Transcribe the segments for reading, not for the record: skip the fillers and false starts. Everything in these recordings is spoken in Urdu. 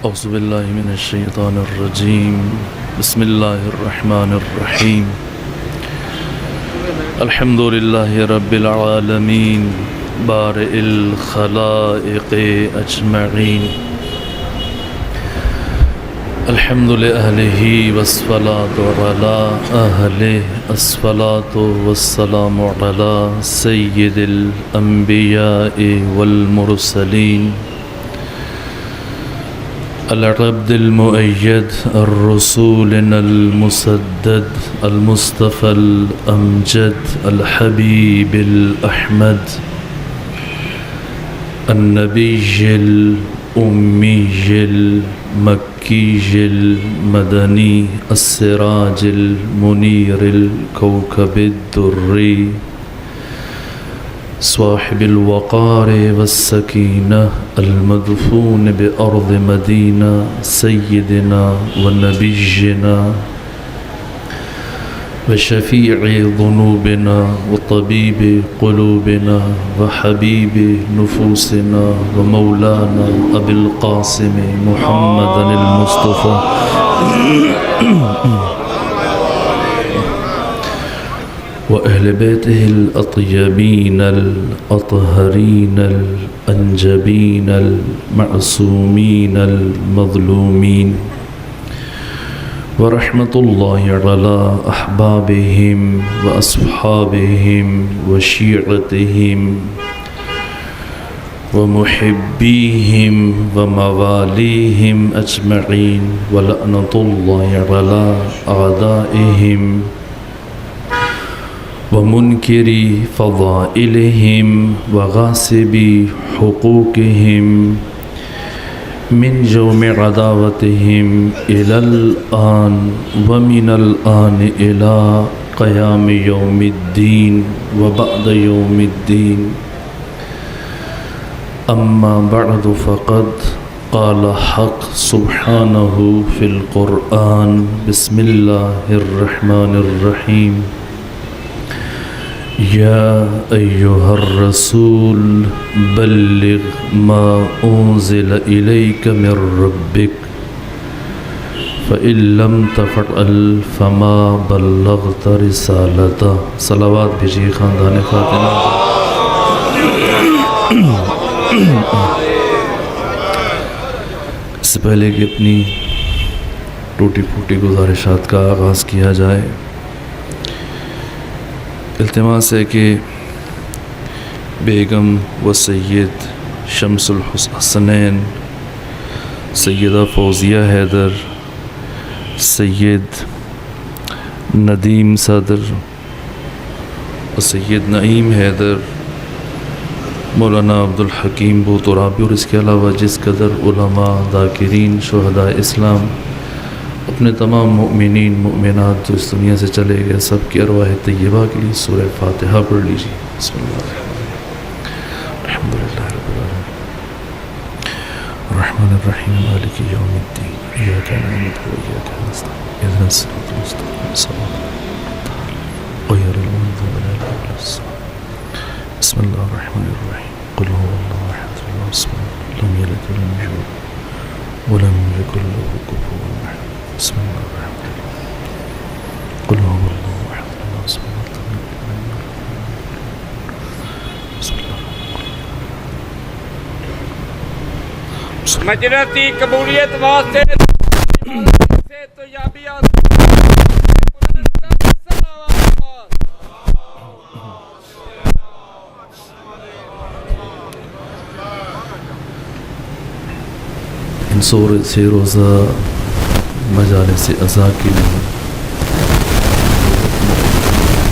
اعوذ باللہ من الشیطان الرجیم بسم اللہ الرحمن الرحیم الحمد للہ رب العالمین بارئ الخلائق اجمعین الحمد لأہلہ والصلاة علی اہلہ الصلاة والسلام علی سید الانبیاء والمرسلین العبد المؤید الرسولنا المسدد المصطفى الامجد الحبیب الاحمد النبی الأمی المکی المدنی السراج المنیر الكوكب الدری صاحب الوقار والسکینہ المدفون بأرض مدینہ سیدنا ونبینا وشفیع ذنوبنا وطبیب قلوبنا وحبیب نفوسنا ومولانا ابی القاسم محمد المصطفى وأهل بيته الأطيبين الأطهرين الأنجبين المعصومين المظلومين ورحمة الله على أحبابهم وأصحابهم وشيعتهم ومحبيهم ومواليهم أجمعين ولعنة الله على أعدائهم ومنكري فضائلهم وغاصبي حقوقهم من جوم عداوتهم إلى الآن ومن الآن إلى قيام يوم الدين وبعد يوم الدين أما بعد فقد قال حق سبحانه في القرآن بسم الله الرحمن الرحيم يا أيها الرسول بلغ ما أنزل إليك من ربك فإن لم تفعل فما بلغت رسالته صلوات بھیجیے خاندان فاطمہ اس سے پہلے کہ اپنی ٹوٹی پھوٹی گزارشات کا آغاز کیا جائے، التماس ہے کہ بیگم و سید شمس الحسنین سیدہ فوزیہ حیدر، سید ندیم صدر و سید نعیم حیدر، مولانا عبدالحکیم بوترابی اور اس کے علاوہ جس قدر علماء، ذاکرین، شہداء اسلام، اپنے تمام مؤمنین مؤمنات جو اس دنیا سے چلے گئے، سب کی ارواح طیبہ کے لیے سورہ فاتحہ پڑھ لیجیے۔ بسم اللہ الحمد للہ رب العالمین الرحمن الرحیم مالک یوم الدین ایاک نعبد و ایاک نستعین اهدنا الصراط المستقیم صراط غیر المغضوب علیہم ولا الضالین بسم اللہ الرحمن الرحیم قل هو اللہ احد اللہ الصمد لم یلد ولم یولد ولم یکن له کفوا احد بسم اللہ الرحمن الرحیم قل هو اللہ احد اللہ الصمد لم یلد ولم یولد بسم اللہ مجرتی قبولیت واسطے سے تو یابی سے روزہ مجالس عزا کے لیے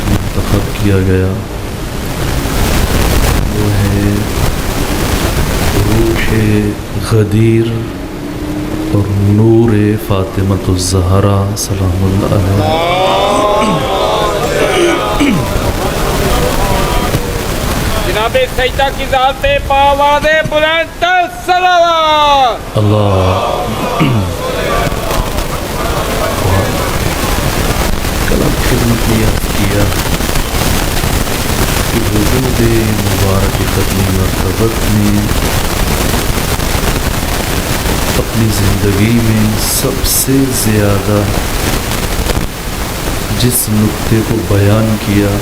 منتخب کیا گیا وہ ہے روح غدیر اور نور فاطمۃ الزہرا سلام اللہ علیہ۔ جناب سیدہ کی ذات پہ آواز بلند تر صلوات اللہ کلام خدمت لیا کیا کہ وجود مبارک ختم مرتبت میں اپنی زندگی میں سب سے زیادہ جس نقطے کو بیان کیا،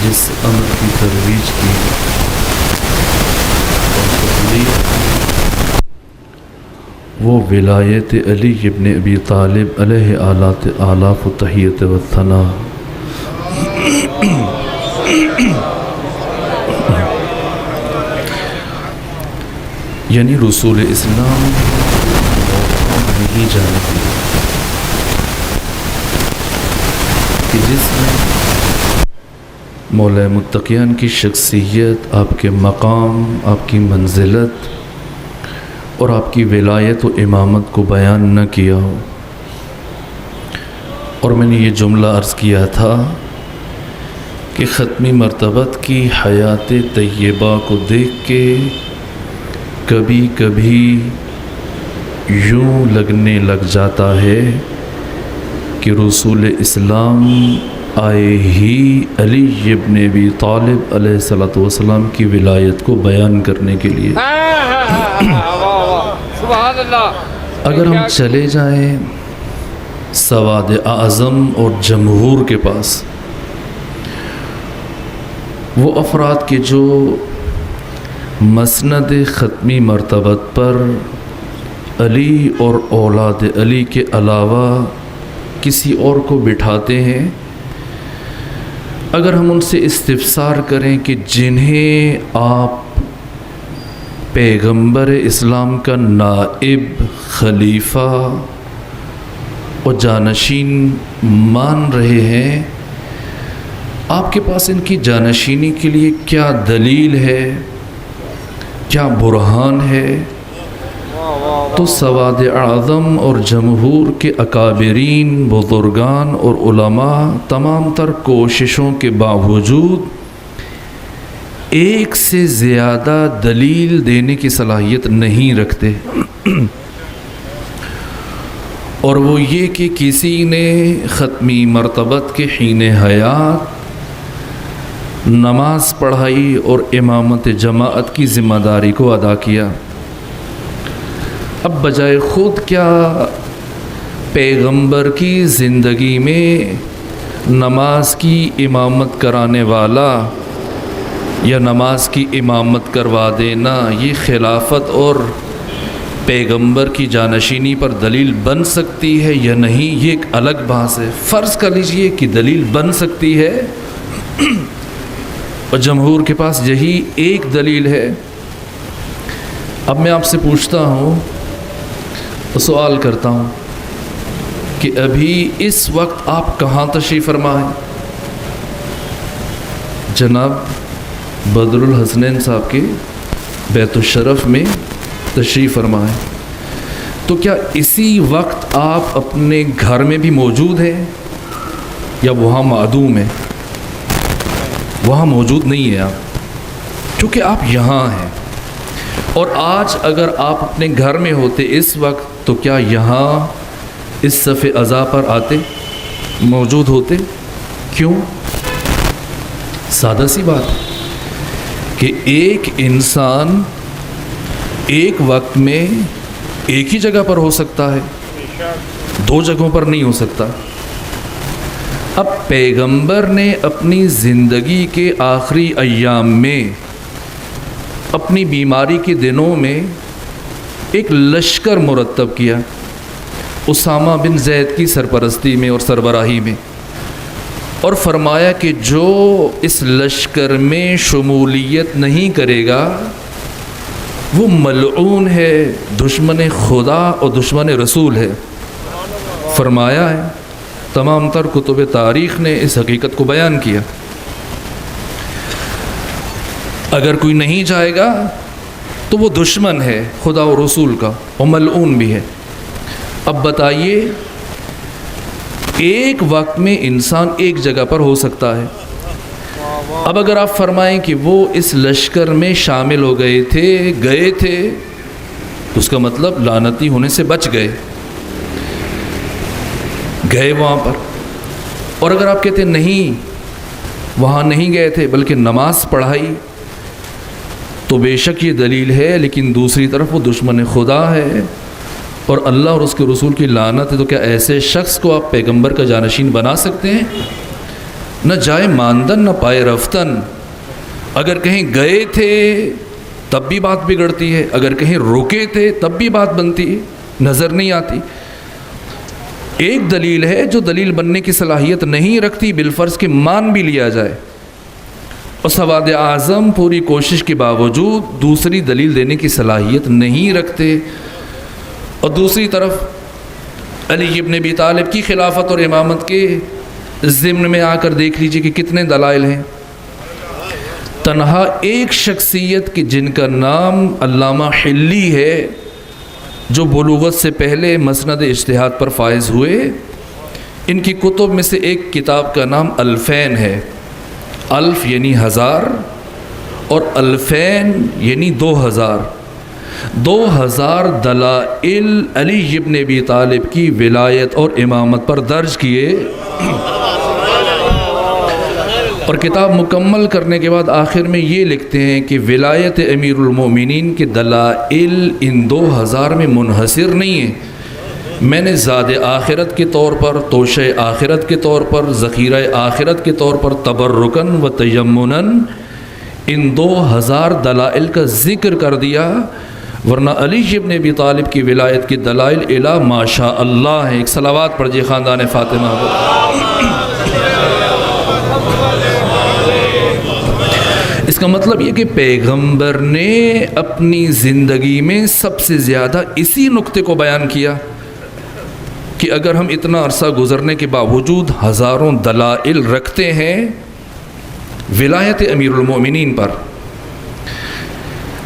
جس امر کی ترویج کی وہ ولایت علی ابن ابی طالب علیہ آلاف و تحیت و ثنا۔ یعنی رسول اسلام نہیں جانے کہ جس میں مولا متقیان کی شخصیت، آپ کے مقام، آپ کی منزلت اور آپ کی ولایت و امامت کو بیان نہ کیا ہو۔ اور میں نے یہ جملہ عرض کیا تھا کہ ختمی مرتبت کی حیات طیبہ کو دیکھ کے کبھی کبھی یوں لگنے لگ جاتا ہے کہ رسول اسلام آئے ہی علی ابن ابی طالب علیہ الصلوۃ والسلام کی ولایت کو بیان کرنے کے لیے۔ اگر ہم چلے جائیں سواد اعظم اور جمہور کے پاس، وہ افراد کے جو مسند ختمی مرتبت پر علی اور اولاد علی کے علاوہ کسی اور کو بٹھاتے ہیں، اگر ہم ان سے استفسار کریں کہ جنہیں آپ پیغمبر اسلام کا نائب، خلیفہ اور جانشین مان رہے ہیں، آپ کے پاس ان کی جانشینی کے لیے کیا دلیل ہے، کیا برہان ہے، تو سواد اعظم اور جمہور کے اکابرین، بزرگان اور علماء تمام تر کوششوں کے باوجود ایک سے زیادہ دلیل دینے کی صلاحیت نہیں رکھتے، اور وہ یہ کہ کسی نے ختمی مرتبت کے حین حیات نماز پڑھائی اور امامت جماعت کی ذمہ داری کو ادا کیا۔ اب بجائے خود کیا پیغمبر کی زندگی میں نماز کی امامت کرانے والا یا نماز کی امامت کروا دینا یہ خلافت اور پیغمبر کی جانشینی پر دلیل بن سکتی ہے یا نہیں، یہ ایک الگ بحث ہے۔ فرض کر لیجئے کہ دلیل بن سکتی ہے اور جمہور کے پاس یہی ایک دلیل ہے۔ اب میں آپ سے پوچھتا ہوں، سوال کرتا ہوں کہ ابھی اس وقت آپ کہاں تشریف فرما ہیں؟ جناب بدر الحسنین صاحب کے بیت الشرف میں تشریف فرما ہیں، تو کیا اسی وقت آپ اپنے گھر میں بھی موجود ہیں یا وہاں معدوم ہیں؟ وہاں موجود نہیں ہیں آپ، کیونکہ آپ یہاں ہیں۔ اور آج اگر آپ اپنے گھر میں ہوتے اس وقت تو کیا یہاں اس صف عزا پر آتے، موجود ہوتے؟ کیوں؟ سادہ سی بات کہ ایک انسان ایک وقت میں ایک ہی جگہ پر ہو سکتا ہے، دو جگہوں پر نہیں ہو سکتا۔ اب پیغمبر نے اپنی زندگی کے آخری ایام میں، اپنی بیماری کے دنوں میں ایک لشکر مرتب کیا اسامہ بن زید کی سرپرستی میں اور سربراہی میں، اور فرمایا کہ جو اس لشکر میں شمولیت نہیں کرے گا وہ ملعون ہے، دشمن خدا اور دشمن رسول ہے۔ فرمایا ہے، تمام تر کتب تاریخ نے اس حقیقت کو بیان کیا۔ اگر کوئی نہیں جائے گا تو وہ دشمن ہے خدا و رسول کا اور ملعون بھی ہے۔ اب بتائیے، ایک وقت میں انسان ایک جگہ پر ہو سکتا ہے۔ اب اگر آپ فرمائیں کہ وہ اس لشکر میں شامل ہو گئے تھے تو اس کا مطلب لعنتی ہونے سے بچ گئے وہاں پر۔ اور اگر آپ کہتے نہیں وہاں نہیں گئے تھے بلکہ نماز پڑھائی تو بے شک یہ دلیل ہے، لیکن دوسری طرف وہ دشمن خدا ہے اور اللہ اور اس کے رسول کی لعنت ہے، تو کیا ایسے شخص کو آپ پیغمبر کا جانشین بنا سکتے ہیں؟ نہ جائے ماندن نہ پائے رفتن، اگر کہیں گئے تھے تب بھی بات بگڑتی ہے، اگر کہیں رکے تھے تب بھی بات بنتی ہے، نظر نہیں آتی۔ ایک دلیل ہے جو دلیل بننے کی صلاحیت نہیں رکھتی، بالفرض کہ مان بھی لیا جائے، اور سواد اعظم پوری کوشش کے باوجود دوسری دلیل دینے کی صلاحیت نہیں رکھتے۔ اور دوسری طرف علی ابن ابی طالب کی خلافت اور امامت کے ضمن میں آ کر دیکھ لیجئے کہ کتنے دلائل ہیں۔ تنہا ایک شخصیت کی جن کا نام علامہ حلی ہے، جو بلوغت سے پہلے مسند اجتہاد پر فائز ہوئے، ان کی کتب میں سے ایک کتاب کا نام الفین ہے۔ الف یعنی ہزار اور الفین یعنی 2000۔ 2000 دلائل علی ابن ابی طالب کی ولایت اور امامت پر درج کیے، اور کتاب مکمل کرنے کے بعد آخر میں یہ لکھتے ہیں کہ ولایت امیر المومنین کے دلائل ان 2000 میں منحصر نہیں ہیں، میں نے زاد آخرت کے طور پر، توشہ آخرت کے طور پر، ذخیرہ آخرت کے طور پر تبرکن و تیمنن ان 2000 دلائل کا ذکر کر دیا، ورنہ علی ابن ابی طالب کی ولایت کی دلائل الا ماشاء اللہ ہیں۔ ایک صلوات پڑھیے خاندان فاطمہ کو۔ اس کا مطلب یہ کہ پیغمبر نے اپنی زندگی میں سب سے زیادہ اسی نقطے کو بیان کیا کہ اگر ہم اتنا عرصہ گزرنے کے باوجود ہزاروں دلائل رکھتے ہیں ولایت امیر المومنین پر،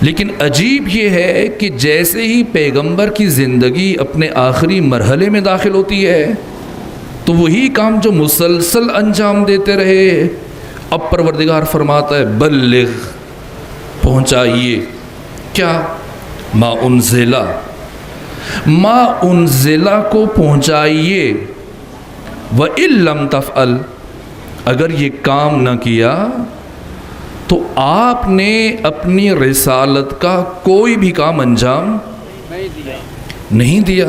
لیکن عجیب یہ ہے کہ جیسے ہی پیغمبر کی زندگی اپنے آخری مرحلے میں داخل ہوتی ہے تو وہی کام جو مسلسل انجام دیتے رہے اب پروردگار فرماتا ہے بلغ، پہنچائیے، کیا؟ ما انزلہ، ما انزلہ کو پہنچائیے، وَإِن لَمْ تَفْعَلْ، اگر یہ کام نہ کیا تو آپ نے اپنی رسالت کا کوئی بھی کام انجام نہیں دیا۔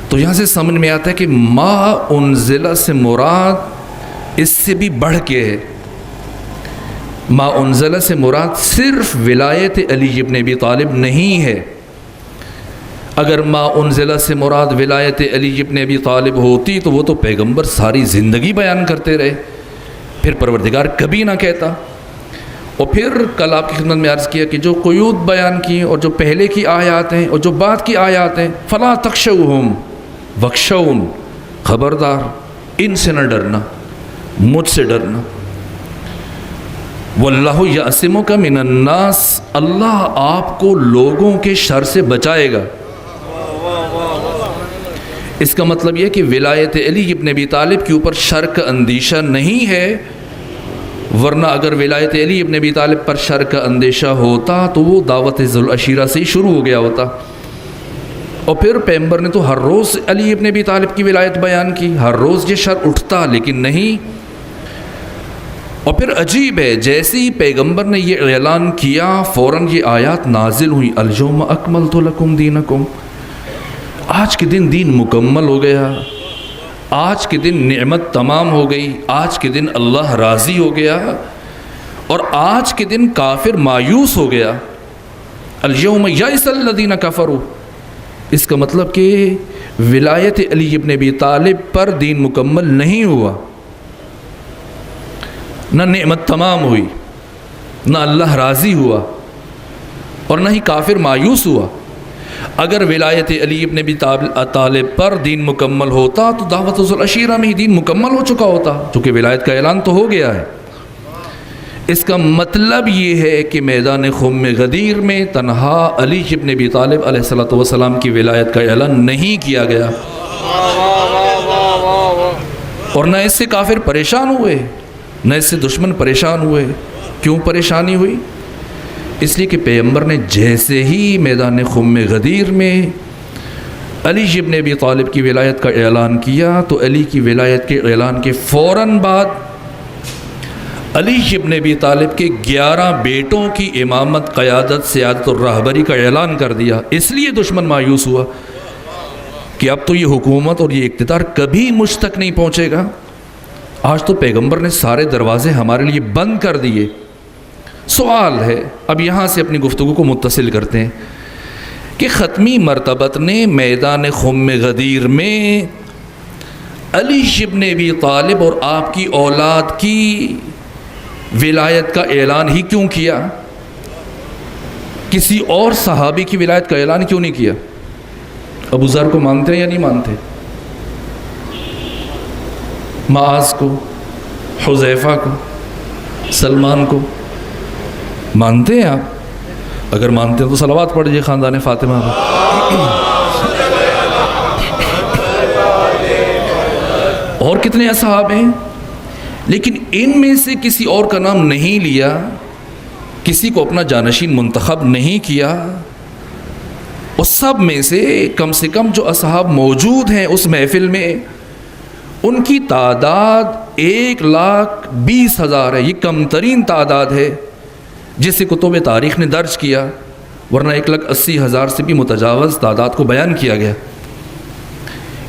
تو یہاں سے سمجھ میں آتا ہے کہ ما انزلہ سے مراد اس سے بھی بڑھ کے ہے۔ ما انزلہ سے مراد صرف ولایت علی ابن ابی طالب نہیں ہے۔ اگر ما انزلہ سے مراد ولایت علی ابن ابی طالب ہوتی تو وہ تو پیغمبر ساری زندگی بیان کرتے رہے، پھر پروردگار کبھی نہ کہتا۔ اور پھر کل آپ کی خدمت میں عرض کیا کہ جو قیود بیان کی اور جو پہلے کی آیات ہیں اور جو بعد کی آیات ہیں، فلا تخشوہم وخشون، خبردار ان سے نہ ڈرنا، مجھ سے ڈرنا۔ واللہ یعصمک من الناس، اللہ آپ کو لوگوں کے شر سے بچائے گا۔ اس کا مطلب یہ کہ ولایت علی ابن ابی طالب کے اوپر شر کا اندیشہ نہیں ہے، ورنہ اگر ولایت علی ابن ابی طالب پر شر کا اندیشہ ہوتا تو وہ دعوت ذو العشیرہ سے ہی شروع ہو گیا ہوتا۔ اور پھر پیغمبر نے تو ہر روز علی ابن ابی طالب کی ولایت بیان کی، ہر روز یہ شر اٹھتا، لیکن نہیں۔ اور پھر عجیب ہے، جیسے ہی پیغمبر نے یہ اعلان کیا فوراً یہ آیات نازل ہوئی، اليوم اکملت لکم دینکم، آج کے دن دین مکمل ہو گیا، آج کے دن نعمت تمام ہو گئی، آج کے دن اللہ راضی ہو گیا، اور آج کے دن کافر مایوس ہو گیا۔ اليوم یئس الذین کفروا، اس کا مطلب کہ ولایت علی ابن ابی طالب پر دین مکمل نہیں ہوا، نہ نعمت تمام ہوئی، نہ اللہ راضی ہوا، اور نہ ہی کافر مایوس ہوا۔ اگر ولایت علی ابن ابی طالب پر دین مکمل ہوتا تو دعوت ذو العشیرہ میں ہی دین مکمل ہو چکا ہوتا، چونکہ ولایت کا اعلان تو ہو گیا ہے۔ اس کا مطلب یہ ہے کہ میدان خم غدیر میں تنہا علی ابن ابی طالب علیہ السلام کی ولایت کا اعلان نہیں کیا گیا، اور نہ اس سے کافر پریشان ہوئے، نہ اس سے دشمن پریشان ہوئے۔ کیوں پریشانی ہوئی؟ اس لیے کہ پیغمبر نے جیسے ہی میدان خم غدیر میں علی ابن ابی طالب کی ولایت کا اعلان کیا تو علی کی ولایت کے اعلان کے فوراً بعد علی ابن ابی طالب کے 11 بیٹوں کی امامت، قیادت، سیادت اور رہبری کا اعلان کر دیا. اس لیے دشمن مایوس ہوا کہ اب تو یہ حکومت اور یہ اقتدار کبھی مجھ تک نہیں پہنچے گا. آج تو پیغمبر نے سارے دروازے ہمارے لیے بند کر دیے. سوال ہے، اب یہاں سے اپنی گفتگو کو متصل کرتے ہیں کہ ختمی مرتبت نے میدان خم غدیر میں علی ابن ابی طالب اور آپ کی اولاد کی ولایت کا اعلان ہی کیوں کیا؟ کسی اور صحابی کی ولایت کا اعلان کیوں نہیں کیا؟ ابو ذر کو مانتے ہیں یا نہیں مانتے؟ معاذ کو، حذیفہ کو، سلمان کو مانتے ہیں آپ؟ اگر مانتے ہیں تو صلوات پڑھیے خاندان فاطمہ پر. اور کتنے اصحاب ہیں، لیکن ان میں سے کسی اور کا نام نہیں لیا، کسی کو اپنا جانشین منتخب نہیں کیا. اور سب میں سے کم جو اصحاب موجود ہیں اس محفل میں، ان کی تعداد 1,20,000 ہے. یہ کم ترین تعداد ہے جسے کتب تاریخ نے درج کیا، ورنہ 1,80,000 سے بھی متجاوز تعداد کو بیان کیا گیا.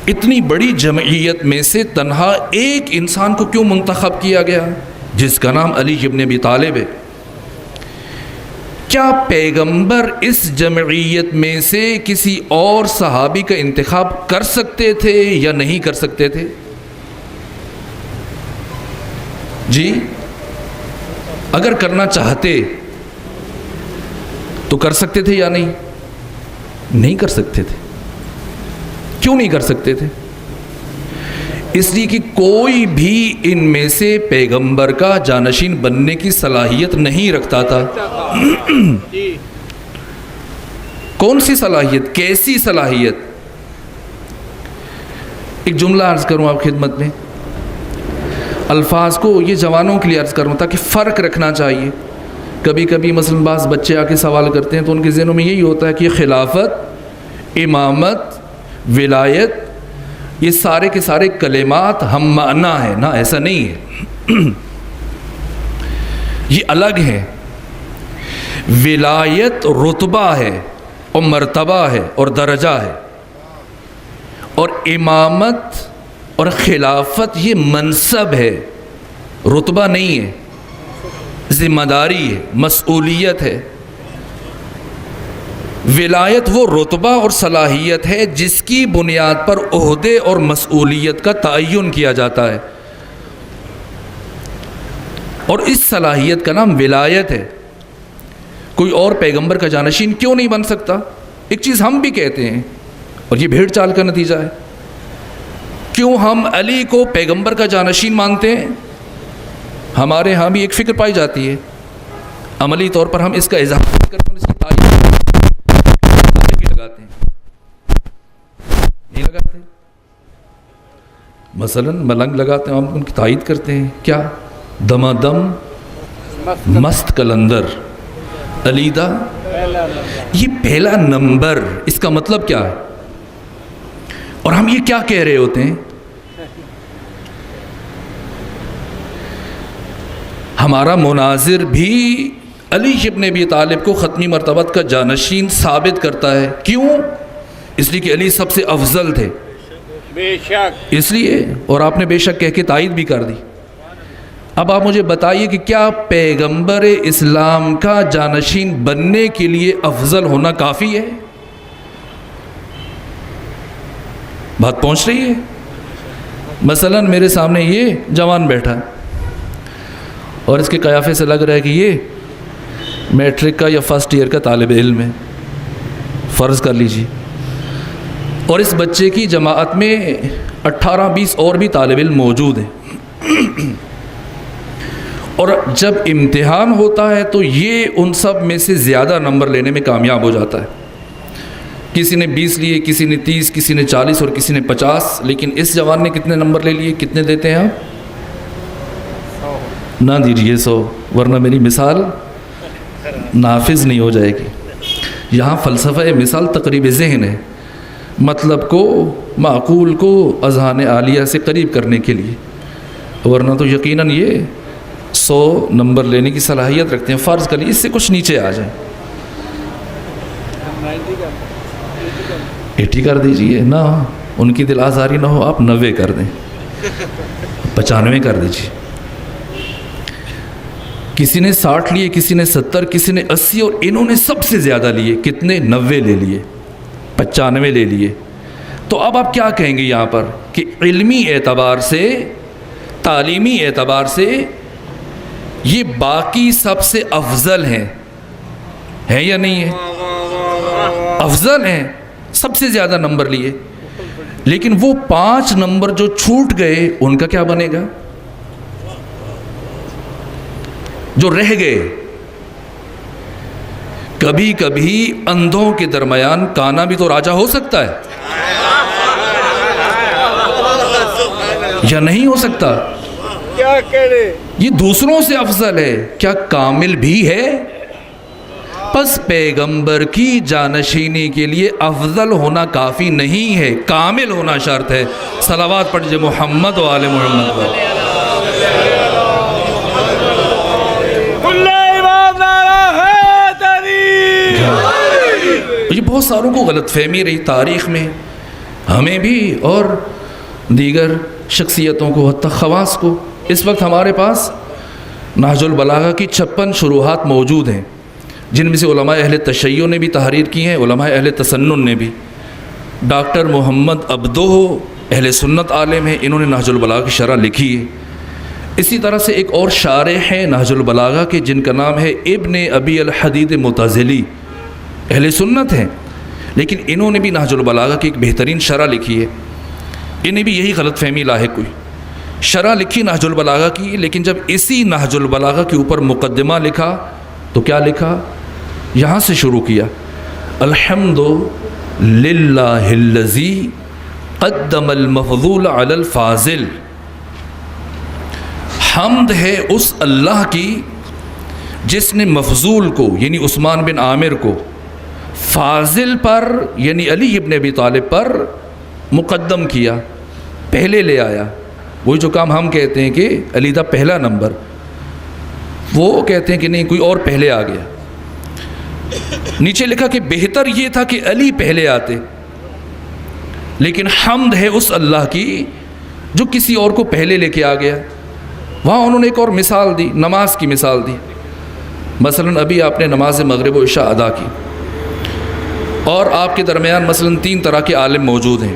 اتنی بڑی جمعیت میں سے تنہا ایک انسان کو کیوں منتخب کیا گیا جس کا نام علی ابن ابی طالب ہے؟ کیا پیغمبر اس جمعیت میں سے کسی اور صحابی کا انتخاب کر سکتے تھے یا نہیں کر سکتے تھے؟ جی، اگر کرنا چاہتے تو کر سکتے تھے یا نہیں؟ نہیں کر سکتے تھے. کیوں نہیں کر سکتے تھے؟ اس لیے کہ کوئی بھی ان میں سے پیغمبر کا جانشین بننے کی صلاحیت نہیں رکھتا تھا. کون سی صلاحیت؟ کیسی صلاحیت؟ ایک جملہ عرض کروں آپ خدمت میں، الفاظ کو یہ جوانوں کے لیے عرض کروں تاکہ فرق رکھنا چاہیے. کبھی کبھی مثلا بعض بچے آ کے سوال کرتے ہیں تو ان کے ذہنوں میں یہی ہوتا ہے کہ خلافت، امامت، ولایت، یہ سارے کے سارے کلمات ہم معنی ہیں. نا، ایسا نہیں ہے. یہ الگ ہے. ولایت رتبہ ہے اور مرتبہ ہے اور درجہ ہے، اور امامت اور خلافت یہ منصب ہے، رتبہ نہیں ہے، ذمہ داری ہے، مسئولیت ہے. ولایت وہ رتبہ اور صلاحیت ہے جس کی بنیاد پر عہدے اور مسئولیت کا تعین کیا جاتا ہے، اور اس صلاحیت کا نام ولایت ہے. کوئی اور پیغمبر کا جانشین کیوں نہیں بن سکتا؟ ایک چیز ہم بھی کہتے ہیں اور یہ بھیڑ چال کا نتیجہ ہے. کیوں ہم علی کو پیغمبر کا جانشین مانتے ہیں؟ ہمارے ہاں بھی ایک فکر پائی جاتی ہے، عملی طور پر ہم اس کا اظہار کرتے ہیں، اس کی تعریف لگاتے ہیں. نہیں لگاتے؟ مثلا ملنگ لگاتے ہیں، ہم ان کی تائید کرتے ہیں. کیا؟ دمادم مست کلندر علیدہ، یہ پہلا نمبر، اس کا مطلب کیا ہے؟ اور ہم یہ کیا کہہ رہے ہوتے ہیں؟ ہمارا مناظر بھی علی ابن ابی طالب کو ختمی مرتبت کا جانشین ثابت کرتا ہے. کیوں؟ اس لیے کہ علی سب سے افضل تھے. بے شک. اس لیے، اور آپ نے بے شک کہہ کے تائید بھی کر دی. اب آپ مجھے بتائیے کہ کیا پیغمبر اسلام کا جانشین بننے کے لیے افضل ہونا کافی ہے؟ بات پہنچ رہی ہے؟ مثلا میرے سامنے یہ جوان بیٹھا ہے اور اس کے قیافے سے لگ رہا ہے کہ یہ میٹرک کا یا فرسٹ ایئر کا طالب علم ہے، فرض کر لیجیے. اور اس بچے کی جماعت میں 18-20 اور بھی طالب علم موجود ہیں، اور جب امتحان ہوتا ہے تو یہ ان سب میں سے زیادہ نمبر لینے میں کامیاب ہو جاتا ہے. کسی نے 20 لیے، کسی نے 30، کسی نے 40 اور کسی نے 50. لیکن اس جوان نے کتنے نمبر لے لیے؟ کتنے دیتے ہیں آپ؟ نہ دیجیے 100، ورنہ میری مثال نافذ نہیں ہو جائے گی. یہاں فلسفہ مثال تقریب ذہن ہے، مطلب کو معقول کو اذہان عالیہ سے قریب کرنے کے لیے، ورنہ تو یقیناً یہ 100 نمبر لینے کی صلاحیت رکھتے ہیں، فرض کر لیجیے اس سے کچھ نیچے آ جائیں، 80 کر دیجئے، نہ ان کی دل آزاری نہ ہو، آپ 90 کر دیں، 95 کر دیجئے۔ کسی نے 60 لیے، کسی نے 70، کسی نے 80، اور انہوں نے سب سے زیادہ لیے، کتنے؟ 90 لے لیے، 95 لے لیے۔ تو اب آپ کیا کہیں گے یہاں پر کہ علمی اعتبار سے، تعلیمی اعتبار سے یہ باقی سب سے افضل ہیں یا نہیں ہے؟ افضل ہیں، سب سے زیادہ نمبر لیے، لیکن وہ 5 نمبر جو چھوٹ گئے ان کا کیا بنے گا؟ جو رہ گئے۔ کبھی کبھی اندھوں کے درمیان کانا بھی تو راجا ہو سکتا ہے یا نہیں ہو سکتا؟ کیا کرے؟ یہ دوسروں سے افضل ہے، کیا کامل بھی ہے؟ پس پیغمبر کی جانشینی کے لیے افضل ہونا کافی نہیں ہے، کامل ہونا شرط ہے۔ صلوات پڑھ لیجیے محمد و آل محمد پر۔ یہ بہت ساروں کو غلط فہمی رہی تاریخ میں، ہمیں بھی اور دیگر شخصیتوں کو، حتی خواص کو۔ اس وقت ہمارے پاس نہج البلاغہ کی 56 شروحات موجود ہیں، جن میں سے علماء اہل تشیع نے بھی تحریر کی ہیں، علماء اہل تسنن نے بھی۔ ڈاکٹر محمد عبدو اہل سنت عالم ہیں، انہوں نے نہج البلاغہ کی شرح لکھی ہے۔ اسی طرح سے ایک اور شارح ہیں نہج البلاغہ کے، جن کا نام ہے ابن ابی الحدید معتزلی، اہل سنت ہیں، لیکن انہوں نے بھی نہج البلاغہ کی ایک بہترین شرح لکھی ہے۔ انہیں بھی یہی غلط فہمی لاحق ہوئی، شرح لکھی نہج البلاغہ کی، لیکن جب اسی نہج البلاغہ کے اوپر مقدمہ لکھا تو کیا لکھا؟ یہاں سے شروع کیا، الحمد للہ الذی قدم المفضول علی الفاضل۔ حمد ہے اس اللہ کی جس نے مفضول کو یعنی عثمان بن عامر کو فاضل پر یعنی علی ابن ابی طالب پر مقدم کیا، پہلے لے آیا۔ وہی جو کام ہم کہتے ہیں کہ علی دا پہلا نمبر، وہ کہتے ہیں کہ نہیں، کوئی اور پہلے آ گیا۔ نیچے لکھا کہ بہتر یہ تھا کہ علی پہلے آتے، لیکن حمد ہے اس اللہ کی جو کسی اور کو پہلے لے کے آ گیا۔ وہاں انہوں نے ایک اور مثال دی، نماز کی مثال دی۔ مثلا ابھی آپ نے نماز مغرب و عشاء ادا کی، اور آپ کے درمیان مثلا 3 طرح کے عالم موجود ہیں،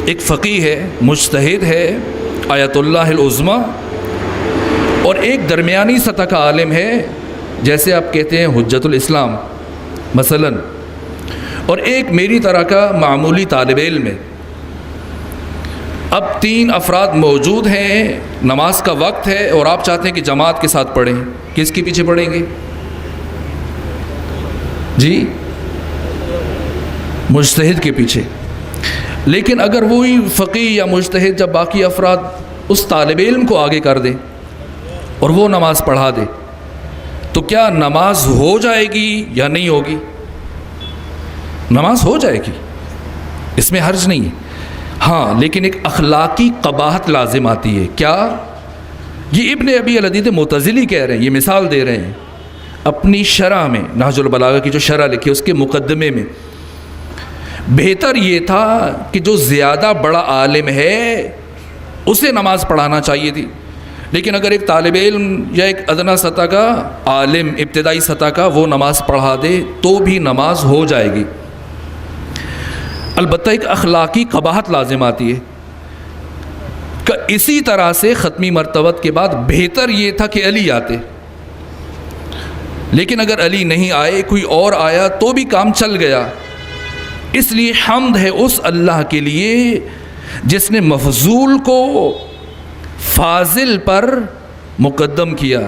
ایک فقیہ ہے، مجتہد ہے، آیت اللہ العظمیٰ، اور ایک درمیانی سطح کا عالم ہے، جیسے آپ کہتے ہیں حجت الاسلام مثلا، اور ایک میری طرح کا معمولی طالب علم ہے۔ اب 3 افراد موجود ہیں، نماز کا وقت ہے، اور آپ چاہتے ہیں کہ جماعت کے ساتھ پڑھیں، کس کے پیچھے پڑھیں گے؟ جی، مجتہد کے پیچھے۔ لیکن اگر وہی فقیہ یا مجتہد جب باقی افراد اس طالب علم کو آگے کر دیں اور وہ نماز پڑھا دے، تو کیا نماز ہو جائے گی یا نہیں ہوگی؟ نماز ہو جائے گی، اس میں حرج نہیں ہے۔ ہاں، لیکن ایک اخلاقی قباحت لازم آتی ہے۔ کیا؟ یہ ابن ابی الحدید معتزلی کہہ رہے ہیں، یہ مثال دے رہے ہیں اپنی شرح میں، نہج البلاغہ کی جو شرح لکھی اس کے مقدمے میں۔ بہتر یہ تھا کہ جو زیادہ بڑا عالم ہے اسے نماز پڑھانا چاہیے تھی، لیکن اگر ایک طالب علم یا ایک ادنا سطح کا عالم، ابتدائی سطح کا، وہ نماز پڑھا دے تو بھی نماز ہو جائے گی۔ البتہ ایک اخلاقی قباحت لازم آتی ہے کہ اسی طرح سے ختمی مرتبت کے بعد بہتر یہ تھا کہ علی آتے، لیکن اگر علی نہیں آئے، کوئی اور آیا تو بھی کام چل گیا۔ اس لیے حمد ہے اس اللہ کے لیے جس نے مفضول کو فاضل پر مقدم کیا۔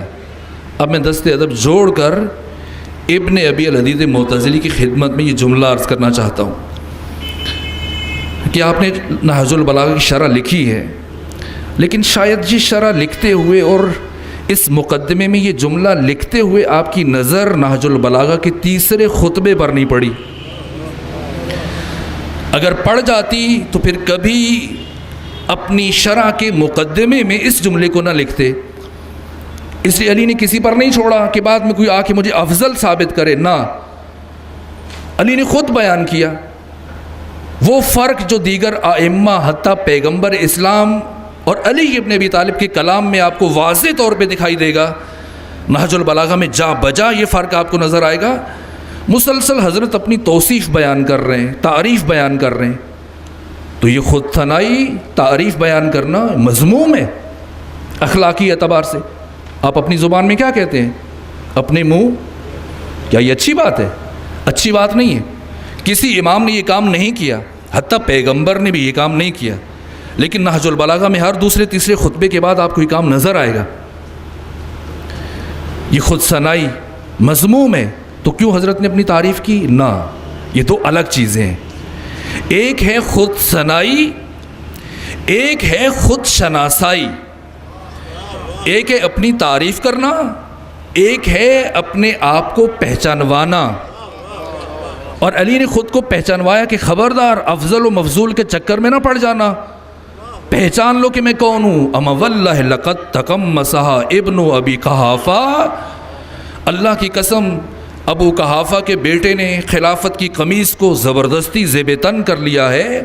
اب میں دست ادب جوڑ کر ابن ابی الحدید معتزلی کی خدمت میں یہ جملہ عرض کرنا چاہتا ہوں کہ آپ نے نہج البلاغہ کی شرح لکھی ہے، لیکن شاید یہ شرح لکھتے ہوئے اور اس مقدمے میں یہ جملہ لکھتے ہوئے آپ کی نظر نہج البلاغہ کے 3 خطبے پر نہیں پڑی۔ اگر پڑھ جاتی تو پھر کبھی اپنی شرح کے مقدمے میں اس جملے کو نہ لکھتے، اس لیے علی نے کسی پر نہیں چھوڑا کہ بعد میں کوئی آ کے مجھے افضل ثابت کرے، نہ، علی نے خود بیان کیا وہ فرق جو دیگر ائمہ حتیٰ پیغمبر اسلام اور علی ابن ابی طالب کے کلام میں آپ کو واضح طور پہ دکھائی دے گا۔ نہج البلاغہ میں جا بجا یہ فرق آپ کو نظر آئے گا۔ مسلسل حضرت اپنی توصیف بیان کر رہے ہیں، تعریف بیان کر رہے ہیں، تو یہ خود ثنائی تعریف بیان کرنا مذموم ہے اخلاقی اعتبار سے۔ آپ اپنی زبان میں کیا کہتے ہیں؟ اپنے منہ، کیا یہ اچھی بات ہے؟ اچھی بات نہیں ہے۔ کسی امام نے یہ کام نہیں کیا، حتیٰ پیغمبر نے بھی یہ کام نہیں کیا، لیکن نہج البلاغہ میں ہر دوسرے تیسرے خطبے کے بعد آپ کو یہ کام نظر آئے گا۔ یہ خود ثنائی مذموم ہے، تو کیوں حضرت نے اپنی تعریف کی؟ نہ، یہ دو الگ چیزیں ہیں۔ ایک ہے خود ثنائی، ایک ہے خود شناسائی۔ ایک ہے اپنی تعریف کرنا، ایک ہے اپنے آپ کو پہچانوانا۔ اور علی نے خود کو پہچانوایا کہ خبردار افضل و مفضول کے چکر میں نہ پڑ جانا، پہچان لو کہ میں کون ہوں۔ اما واللہ لقد تقمصھا ابن ابی قحافہ، اللہ کی قسم ابو قحافہ کے بیٹے نے خلافت کی قمیص کو زبردستی زیب تن کر لیا ہے۔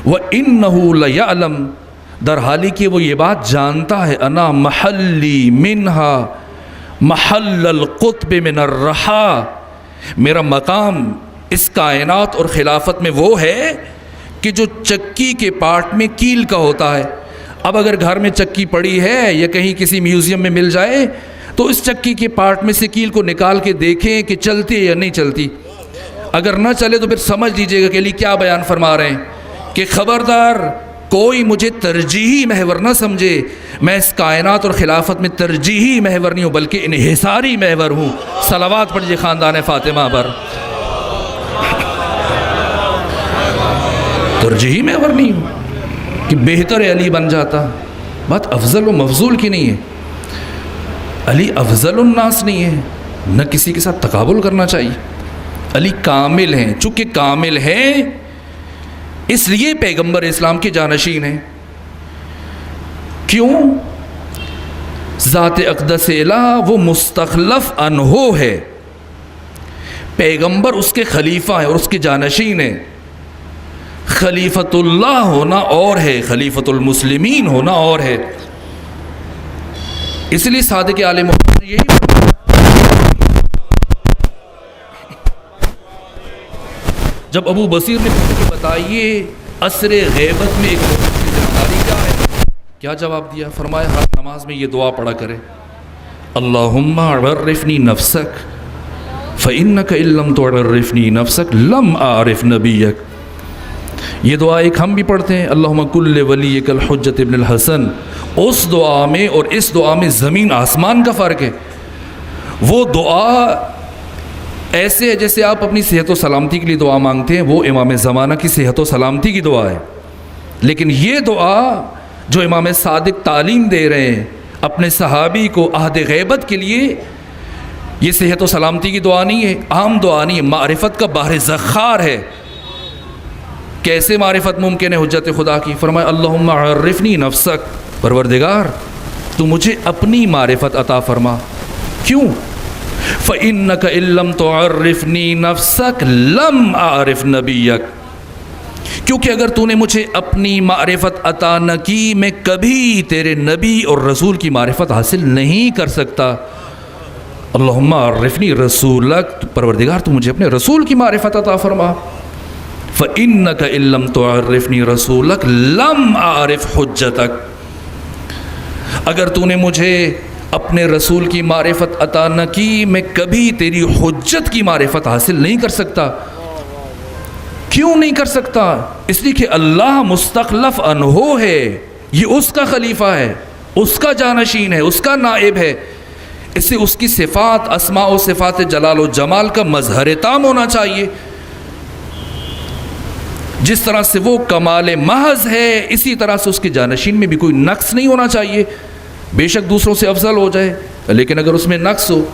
وَإِنَّهُ لَيَعْلَمُ، در حالی کہ وہ یہ بات جانتا ہے، انا محلی منہا محل القطب من الرحا، میرا مقام اس کائنات اور خلافت میں وہ ہے کہ جو چکی کے پارٹ میں کیل کا ہوتا ہے۔ اب اگر گھر میں چکی پڑی ہے یا کہیں کسی میوزیم میں مل جائے تو اس چکی کے پارٹ میں سے کیل کو نکال کے دیکھیں کہ چلتی ہے یا نہیں چلتی۔ اگر نہ چلے تو پھر سمجھ لیجئے گا کہ علی کیا بیان فرما رہے ہیں کہ خبردار کوئی مجھے ترجیحی محور نہ سمجھے، میں اس کائنات اور خلافت میں ترجیحی محور نہیں ہوں بلکہ انحصاری محور ہوں۔ صلوات پڑھیے خاندان فاطمہ پر۔ ترجیحی محور نہیں ہوں کہ بہتر علی بن جاتا، بات افضل و مفضول کی نہیں ہے۔ علی افضل الناس نہیں ہے، نہ کسی کے ساتھ تقابل کرنا چاہیے۔ علی کامل ہیں، چونکہ کامل ہیں اس لیے پیغمبر اسلام کے جانشین ہیں۔ کیوں؟ ذات اقدس الہ وہ مستخلف عنہ ہے، پیغمبر اس کے خلیفہ ہیں اور اس کے جانشین ہیں۔ خلیفۃ اللہ ہونا اور ہے، خلیفۃ المسلمین ہونا اور ہے۔ اس لیے صادق آل محمد نے یہی جب ابو بصیر نے پوچھا کہ بتائیے عصر غیبت میں ایک مومن کی ذمہ داری کیا ہے، کیا جواب دیا؟ فرمایا ہر نماز میں یہ دعا پڑھا کرے، اللہم عرفنی نفسک فإنک ان لم تعرفنی نفسک لم اعرف نبیک۔ یہ دعا ایک ہم بھی پڑھتے ہیں، اللہم کل ولیک الحجۃ ابن الحسن۔ اس دعا میں اور اس دعا میں زمین آسمان کا فرق ہے۔ وہ دعا ایسے ہے جیسے آپ اپنی صحت و سلامتی کے لیے دعا مانگتے ہیں، وہ امام زمانہ کی صحت و سلامتی کی دعا ہے۔ لیکن یہ دعا جو امام صادق تعلیم دے رہے ہیں اپنے صحابی کو عہد غیبت کے لیے، یہ صحت و سلامتی کی دعا نہیں ہے، عام دعا نہیں ہے، معرفت کا بحر زخار ہے۔ کیسے معرفت ممکن ہے حجت خدا کی؟ فرمایا اللہم عرفنی نفسک، پروردگار تو مجھے اپنی معرفت عطا فرما۔ کیوں؟ فَإِنَّكَ إِن لَّمْ تُعَرِّفْنِي نَفْسَكَ لَمْ أَعْرِفْ نَبِيَّكَ، کیونکہ اگر تو نے مجھے اپنی معرفت عطا نہ کی میں کبھی تیرے نبی اور رسول کی معرفت حاصل نہیں کر سکتا۔ اللہم عرفنی رسولک، پروردگار تو مجھے اپنے رسول کی معرفت عطا فرما۔ فَإِنَّكَ إِن لَّمْ تُعَرِّفْنِي رَسُولَكَ لَمْ أَعْرِفْ حُجَّتَكَ، اگر تو نے مجھے اپنے رسول کی معرفت عطا نہ کی میں کبھی تیری حجت کی معرفت حاصل نہیں کر سکتا۔ کیوں نہیں کر سکتا؟ اس لیے کہ اللہ مستخلف عنہ ہے، یہ اس کا خلیفہ ہے، اس کا جانشین ہے، اس کا نائب ہے۔ اس سے اس کی صفات، اسماء و صفات جلال و جمال کا مظہر تام ہونا چاہیے۔ جس طرح سے وہ کمال محض ہے اسی طرح سے اس کے جانشین میں بھی کوئی نقص نہیں ہونا چاہیے۔ بے شک دوسروں سے افضل ہو جائے لیکن اگر اس میں نقص ہو،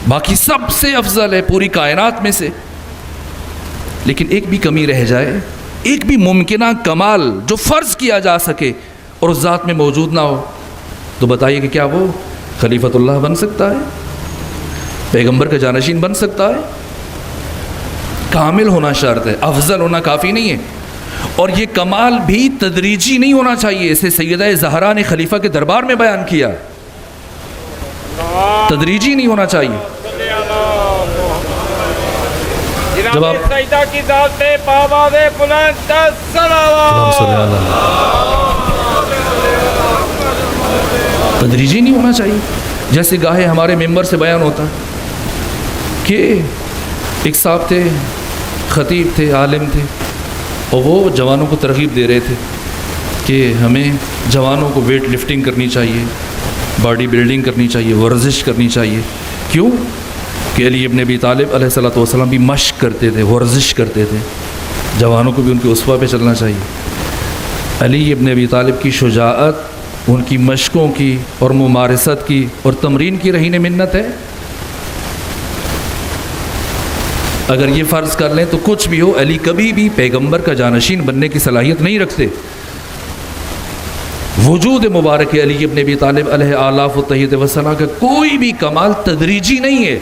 باقی سب سے افضل ہے پوری کائنات میں سے، لیکن ایک بھی کمی رہ جائے، ایک بھی ممکنہ کمال جو فرض کیا جا سکے اور اس ذات میں موجود نہ ہو، تو بتائیے کہ کیا وہ خلیفۃ اللہ بن سکتا ہے، پیغمبر کا جانشین بن سکتا ہے؟ کامل ہونا شرط ہے، افضل ہونا کافی نہیں ہے. اور یہ کمال بھی تدریجی نہیں ہونا چاہیے. اسے سیدہ زہرا نے خلیفہ کے دربار میں بیان کیا، تدریجی نہیں ہونا چاہیے. جناب سیدہ کی ذات پہ آواز بلند اللہم صلی صلوات. تدریجی نہیں ہونا چاہیے. جیسے گاہے ہمارے ممبر سے بیان ہوتا کہ ایک صاحب تھے، خطیب تھے، عالم تھے، اور وہ جوانوں کو ترغیب دے رہے تھے کہ ہمیں جوانوں کو ویٹ لفٹنگ کرنی چاہیے، باڈی بلڈنگ کرنی چاہیے، ورزش کرنی چاہیے. کیوں کہ علی ابن ابی طالب علیہ الصلوۃ والسلام بھی مشق کرتے تھے، ورزش کرتے تھے، جوانوں کو بھی ان کے اسوہ پہ چلنا چاہیے. علی ابن ابی طالب کی شجاعت ان کی مشقوں کی اور ممارست کی اور تمرین کی رہین منت ہے. اگر یہ فرض کر لیں تو کچھ بھی ہو، علی کبھی بھی پیغمبر کا جانشین بننے کی صلاحیت نہیں رکھتے. وجود مبارک علی ابن ابی طالب علیہ آلاف و تحیت و ثنا کا کوئی بھی کمال تدریجی نہیں ہے،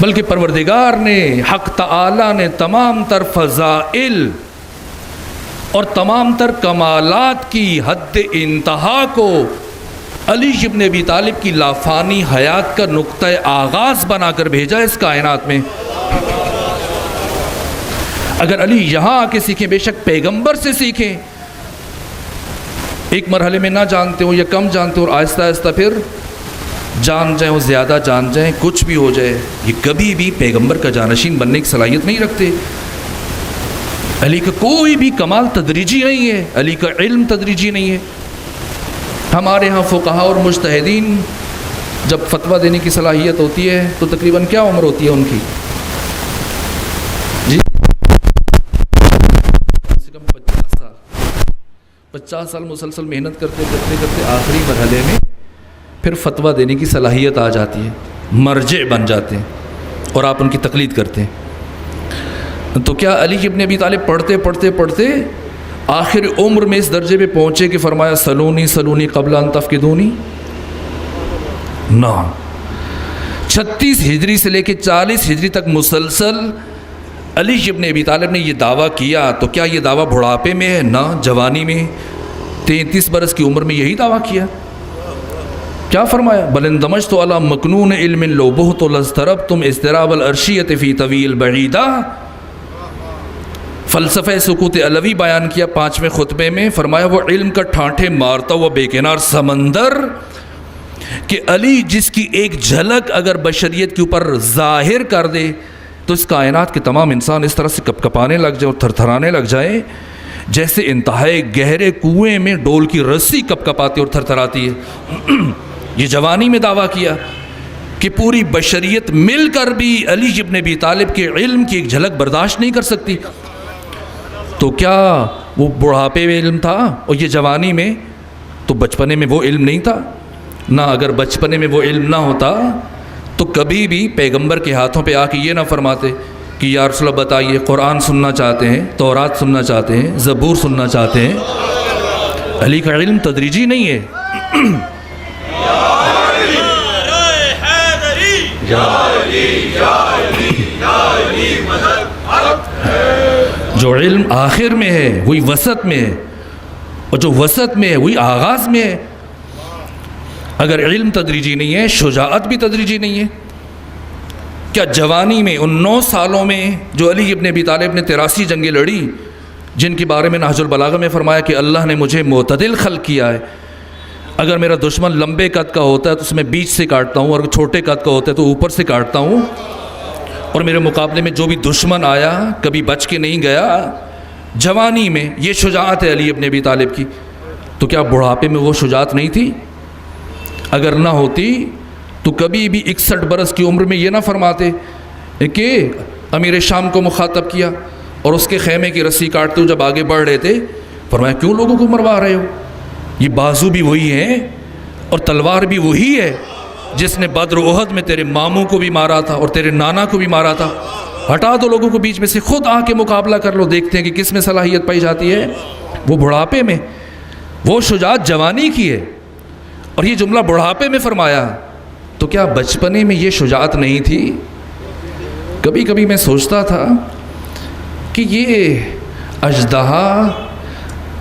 بلکہ پروردگار نے، حق تعالی نے تمام تر فضائل اور تمام تر کمالات کی حد انتہا کو علی ابن ابی طالب کی لافانی حیات کا نقطہ آغاز بنا کر بھیجا اس کائنات میں. اگر علی یہاں آ کے سیکھیں، بے شک پیغمبر سے سیکھیں، ایک مرحلے میں نہ جانتے ہو یا کم جانتے ہو اور آہستہ آہستہ پھر جان جائیں اور زیادہ جان جائیں، کچھ بھی ہو جائے، یہ کبھی بھی پیغمبر کا جانشین بننے کی صلاحیت نہیں رکھتے. علی کا کوئی بھی کمال تدریجی نہیں ہے، علی کا علم تدریجی نہیں ہے. ہمارے ہاں فقہاء اور مجتہدین جب فتویٰ دینے کی صلاحیت ہوتی ہے تو تقریباً کیا عمر ہوتی ہے ان کی؟ جی کم سے کم 50 سال مسلسل محنت کرتے کرتے کرتے آخری مرحلے میں پھر فتویٰ دینے کی صلاحیت آ جاتی ہے، مرجع بن جاتے ہیں اور آپ ان کی تقلید کرتے ہیں. تو کیا علی ابن ابی طالب پڑھتے پڑھتے پڑھتے آخر عمر میں اس درجے پہ پہنچے کہ فرمایا سلونی سلونی قبل ان تفقدونی؟ نہ. 36 ہجری سے لے کے 40 ہجری تک مسلسل علی ابن ابی طالب نے یہ دعویٰ کیا. تو کیا یہ دعویٰ بڑھاپے میں ہے؟ نہ، جوانی میں 33 برس کی عمر میں یہی دعویٰ کیا. کیا فرمایا؟ بل اندمجت علی مکنون علم لو بہت لضطربتم اضطراب العرشیۃ فی طویل بعیدہ. فلسفہ سکوت علوی بیان کیا 5ویں خطبے میں. فرمایا وہ علم کا ٹھانٹھے مارتا ہوا بے کنار سمندر کہ علی جس کی ایک جھلک اگر بشریت کے اوپر ظاہر کر دے تو اس کائنات کے تمام انسان اس طرح سے کپ کپانے لگ جائیں اور تھر تھرانے لگ جائیں جیسے انتہائی گہرے کنویں میں ڈول کی رسی کپ کپاتی اور تھر تھراتی ہے. یہ جوانی میں دعویٰ کیا کہ پوری بشریت مل کر بھی علی ابن ابی طالب کے علم کی ایک جھلک برداشت نہیں کر سکتی. تو کیا وہ بڑھاپے میں علم تھا اور یہ جوانی میں؟ تو بچپنے میں وہ علم نہیں تھا نہ. اگر بچپنے میں وہ علم نہ ہوتا تو کبھی بھی پیغمبر کے ہاتھوں پہ آ کے یہ نہ فرماتے کہ یا رسول اللہ بتائیے قرآن سننا چاہتے ہیں، تورات سننا چاہتے ہیں، زبور سننا چاہتے ہیں. علی کا علم تدریجی نہیں ہے. جو علم آخر میں ہے وہی وسط میں ہے، اور جو وسط میں ہے وہی آغاز میں ہے. اگر علم تدریجی نہیں ہے، شجاعت بھی تدریجی نہیں ہے. کیا جوانی میں ان 9 سالوں میں جو علی ابن ابی طالب نے 83 جنگیں لڑی، جن کے بارے میں نہج البلاغہ میں فرمایا کہ اللہ نے مجھے معتدل خلق کیا ہے، اگر میرا دشمن لمبے قد کا ہوتا ہے تو اس میں بیچ سے کاٹتا ہوں، اور چھوٹے قد کا ہوتا ہے تو اوپر سے کاٹتا ہوں، اور میرے مقابلے میں جو بھی دشمن آیا کبھی بچ کے نہیں گیا. جوانی میں یہ شجاعت ہے علی ابن ابی طالب کی. تو کیا بڑھاپے میں وہ شجاعت نہیں تھی؟ اگر نہ ہوتی تو کبھی بھی 61 برس کی عمر میں یہ نہ فرماتے کہ امیر شام کو مخاطب کیا اور اس کے خیمے کی رسی کاٹتے ہوئے جب آگے بڑھ رہے تھے فرمایا کیوں لوگوں کو مروا رہے ہو؟ یہ بازو بھی وہی ہیں اور تلوار بھی وہی ہے جس نے بدر و احد میں تیرے ماموں کو بھی مارا تھا اور تیرے نانا کو بھی مارا تھا. ہٹا دو لوگوں کو بیچ میں سے، خود آ کے مقابلہ کر لو، دیکھتے ہیں کہ کس میں صلاحیت پائی جاتی ہے. وہ بڑھاپے میں، وہ شجاعت جوانی کی ہے. اور یہ جملہ بڑھاپے میں فرمایا، تو کیا بچپنے میں یہ شجاعت نہیں تھی؟ کبھی کبھی میں سوچتا تھا کہ یہ اژدہا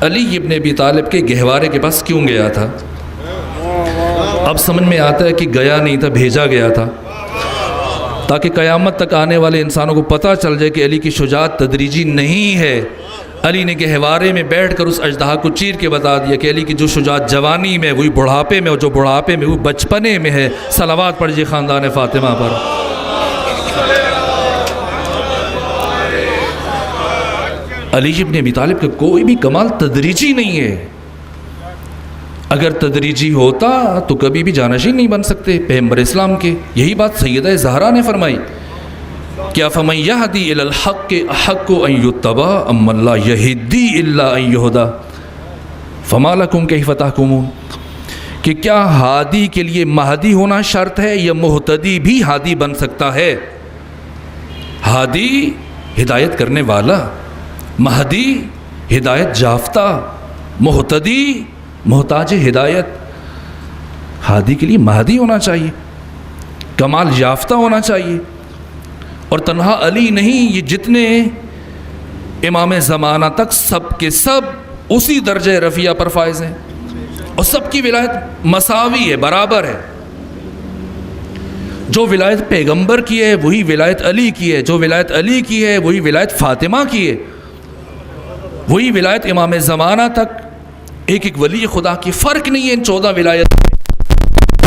علی ابن ابی طالب کے گہوارے کے پاس کیوں گیا تھا؟ اب سمجھ میں آتا ہے کہ گیا نہیں تھا، بھیجا گیا تھا، تاکہ قیامت تک آنے والے انسانوں کو پتہ چل جائے کہ علی کی شجاعت تدریجی نہیں ہے۔ علی نے گہوارے میں بیٹھ کر اس اژدہا کو چیر کے بتا دیا کہ علی کی جو شجاعت جوانی میں وہی بڑھاپے میں، اور جو بڑھاپے میں وہ بچپنے میں ہے۔ صلوات پڑھیے خاندان فاطمہ پر۔ علی ابن ابی طالب کا کوئی بھی کمال تدریجی نہیں ہے۔ اگر تدریجی ہوتا تو کبھی بھی جانشین نہیں بن سکتے پیغمبر اسلام کے۔ یہی بات سیدہ زہرا نے فرمائی کہ فَمَن يَهْدِي إِلَى الْحَقِّ أَحَقُّ أَن يُتَّبَعَ أَمَّن لَّا يَهْدِي إِلَّا أَن يُهْدَىٰ فَمَا لَكُمْ كَيْفَ تَحْكُمُونَ، کہ کیا ہادی کے لیے مہدی ہونا شرط ہے یا مہتدی بھی ہادی بن سکتا ہے؟ ہادی ہدایت کرنے والا، مہدی ہدایت یافتہ، مہتدی محتاج ہدایت۔ ہادی کے لیے مہدی ہونا چاہیے، کمال یافتہ ہونا چاہیے۔ اور تنہا علی نہیں، یہ جتنے امام زمانہ تک سب کے سب اسی درجہ رفیع پر فائز ہیں، اور سب کی ولایت مساوی ہے، برابر ہے۔ جو ولایت پیغمبر کی ہے وہی ولایت علی کی ہے، جو ولایت علی کی ہے وہی ولایت فاطمہ کی ہے، وہی ولایت امام زمانہ تک۔ ایک ایک ولی خدا کی فرق نہیں ہے ان 14 ولایت میں،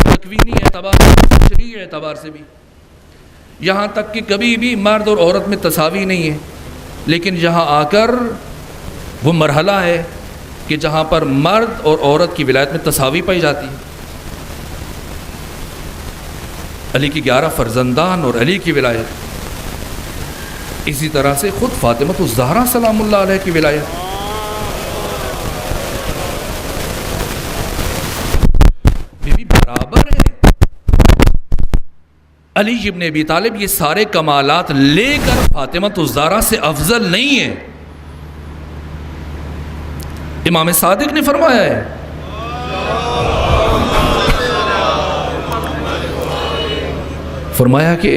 تکوینی اعتبار سے، تشریعی اعتبار سے بھی۔ یہاں تک کہ کبھی بھی مرد اور عورت میں تساوی نہیں ہے، لیکن یہاں آ کر وہ مرحلہ ہے کہ جہاں پر مرد اور عورت کی ولایت میں تساوی پائی جاتی ہے۔ علی کی 11 فرزندان اور علی کی ولایت، اسی طرح سے خود فاطمہ الزہرا سلام اللہ علیہ کی ولایت بھی برابر ہے۔ علی ابن ابی طالب یہ سارے کمالات لے کر فاطمہ الزہرا سے افضل نہیں ہے۔ امام صادق نے فرمایا ہے فرمایا کہ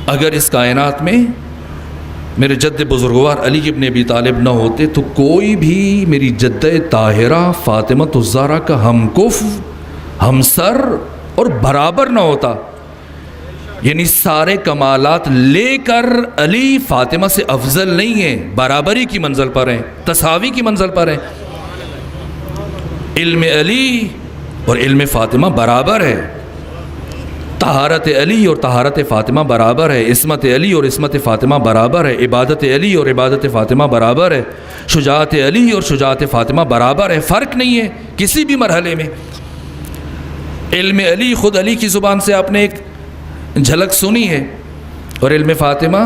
اگر اس کائنات میں میرے جد بزرگوار علی ابن ابی طالب نہ ہوتے تو کوئی بھی میری جدہ طاہرہ فاطمہ الزہرا کا ہمکف، ہمسر اور برابر نہ ہوتا۔ یعنی سارے کمالات لے کر علی فاطمہ سے افضل نہیں ہیں، برابری کی منزل پر ہیں، تساوی کی منزل پر ہیں۔ علم علی اور علم فاطمہ برابر ہے، طہارت علی اور طہارت فاطمہ برابر ہے، عصمت علی اور عصمت فاطمہ برابر ہے، عبادت علی اور عبادت فاطمہ برابر ہے، شجاعت علی اور شجاعت فاطمہ برابر ہے، فرق نہیں ہے کسی بھی مرحلے میں۔ علم علی خود علی کی زبان سے آپ نے ایک جھلک سنی ہے، اور علم فاطمہ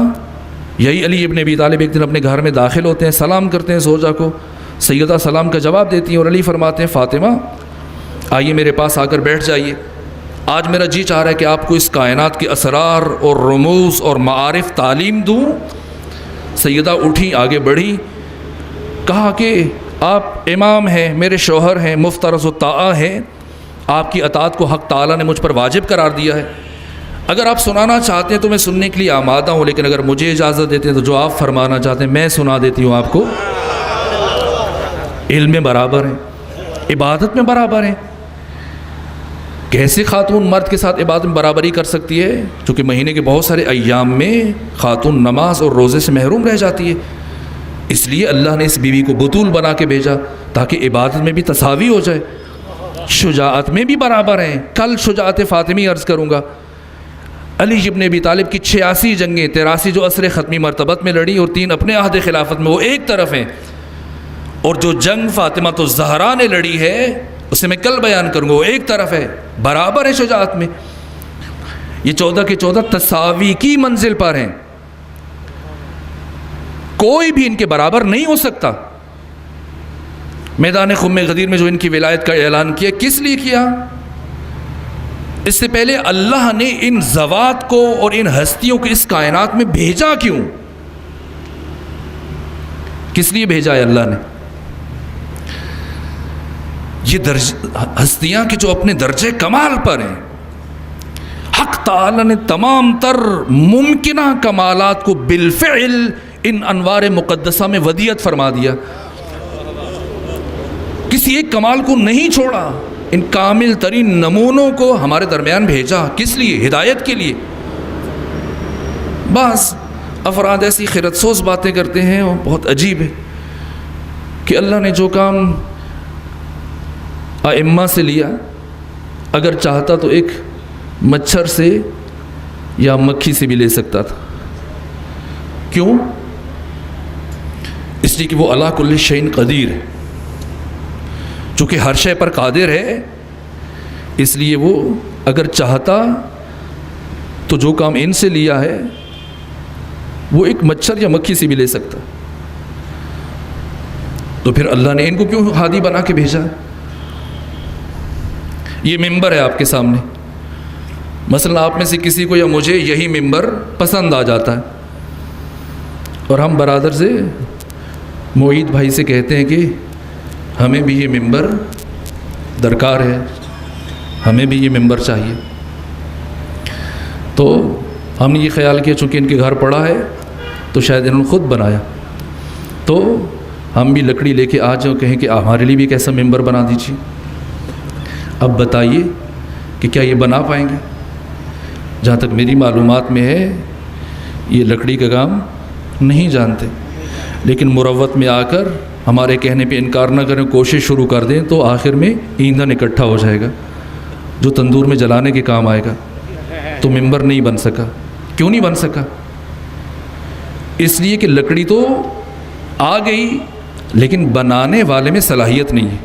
یہی علی ابن ابی طالب ایک دن اپنے گھر میں داخل ہوتے ہیں، سلام کرتے ہیں زوجہ کو، سیدہ سلام کا جواب دیتی ہیں، اور علی فرماتے ہیں فاطمہ آئیے میرے پاس آ کر بیٹھ جائیے، آج میرا جی چاہ رہا ہے کہ آپ کو اس کائنات کے اسرار اور رموز اور معارف تعلیم دوں۔ سیدہ اٹھی، آگے بڑھی، کہا کہ آپ امام ہیں، میرے شوہر ہیں، مفترض الطاعہ ہیں، آپ کی اطاعت کو حق تعالیٰ نے مجھ پر واجب قرار دیا ہے، اگر آپ سنانا چاہتے ہیں تو میں سننے کے لیے آمادہ ہوں، لیکن اگر مجھے اجازت دیتے ہیں تو جو آپ فرمانا چاہتے ہیں میں سنا دیتی ہوں آپ کو۔ علم میں برابر ہیں، عبادت میں برابر ہیں۔ کیسے خاتون مرد کے ساتھ عبادت میں برابری کر سکتی ہے؟ چونکہ مہینے کے بہت سارے ایام میں خاتون نماز اور روزے سے محروم رہ جاتی ہے، اس لیے اللہ نے اس بیوی کو بطول بنا کے بھیجا تاکہ عبادت میں بھی تساوی ہو جائے، شجاعت میں بھی برابر ہیں۔ کل شجاعت فاطمی عرض کروں گا۔ علی ابن ابی طالب کی 86 جنگیں، 83 جو عصر ختمی مرتبت میں لڑی اور 3 اپنے عہد خلافت میں، وہ ایک طرف ہیں، اور جو جنگ فاطمہ الزہرا نے لڑی ہے اسے میں کل بیان کروں گا، وہ ایک طرف ہے، برابر ہے شجاعت میں۔ یہ 14 کے 14 تساوی کی منزل پر ہیں، کوئی بھی ان کے برابر نہیں ہو سکتا۔ میدان خم غدیر میں جو ان کی ولایت کا اعلان کیا، کس لیے کیا؟ اس سے پہلے اللہ نے ان ذوات کو اور ان ہستیوں کو اس کائنات میں بھیجا کیوں؟ کس لیے بھیجا ہے اللہ نے؟ یہ ہستیاں کہ جو اپنے درجے کمال پر ہیں، حق تعالی نے تمام تر ممکنہ کمالات کو بالفعل ان انوار مقدسہ میں ودیعت فرما دیا، کسی ایک کمال کو نہیں چھوڑا، ان کامل ترین نمونوں کو ہمارے درمیان بھیجا، کس لیے؟ ہدایت کے لیے۔ بعض افراد ایسی خیرت سوز باتیں کرتے ہیں اور بہت عجیب ہے کہ اللہ نے جو کام ائمہ سے لیا، اگر چاہتا تو ایک مچھر سے یا مکھی سے بھی لے سکتا تھا۔ کیوں؟ اس لیے کہ وہ علی کل شیء قدیر ہے، چونکہ ہر شے پر قادر ہے، اس لیے وہ اگر چاہتا تو جو کام ان سے لیا ہے وہ ایک مچھر یا مکھی سے بھی لے سکتا۔ تو پھر اللہ نے ان کو کیوں ہادی بنا کے بھیجا؟ یہ ممبر ہے آپ کے سامنے، مثلا آپ میں سے کسی کو یا مجھے یہی ممبر پسند آ جاتا ہے، اور ہم برادر سے معید بھائی سے کہتے ہیں کہ ہمیں بھی یہ ممبر درکار ہے، ہمیں بھی یہ ممبر چاہیے، تو ہم نے یہ خیال کیا چونکہ ان کے گھر پڑا ہے تو شاید انہوں نے خود بنایا، تو ہم بھی لکڑی لے کے آ جاؤ، کہیں کہ ہمارے لیے بھی ایک ایسا ممبر بنا دیجیے۔ اب بتائیے کہ کیا یہ بنا پائیں گے؟ جہاں تک میری معلومات میں ہے یہ لکڑی کا کام نہیں جانتے، لیکن مروت میں آ کر ہمارے کہنے پہ انکار نہ کریں، کوشش شروع کر دیں تو آخر میں ایندھن اکٹھا ہو جائے گا جو تندور میں جلانے کے کام آئے گا۔ تو ممبر نہیں بن سکا۔ کیوں نہیں بن سکا؟ اس لیے کہ لکڑی تو آ گئی لیکن بنانے والے میں صلاحیت نہیں ہے،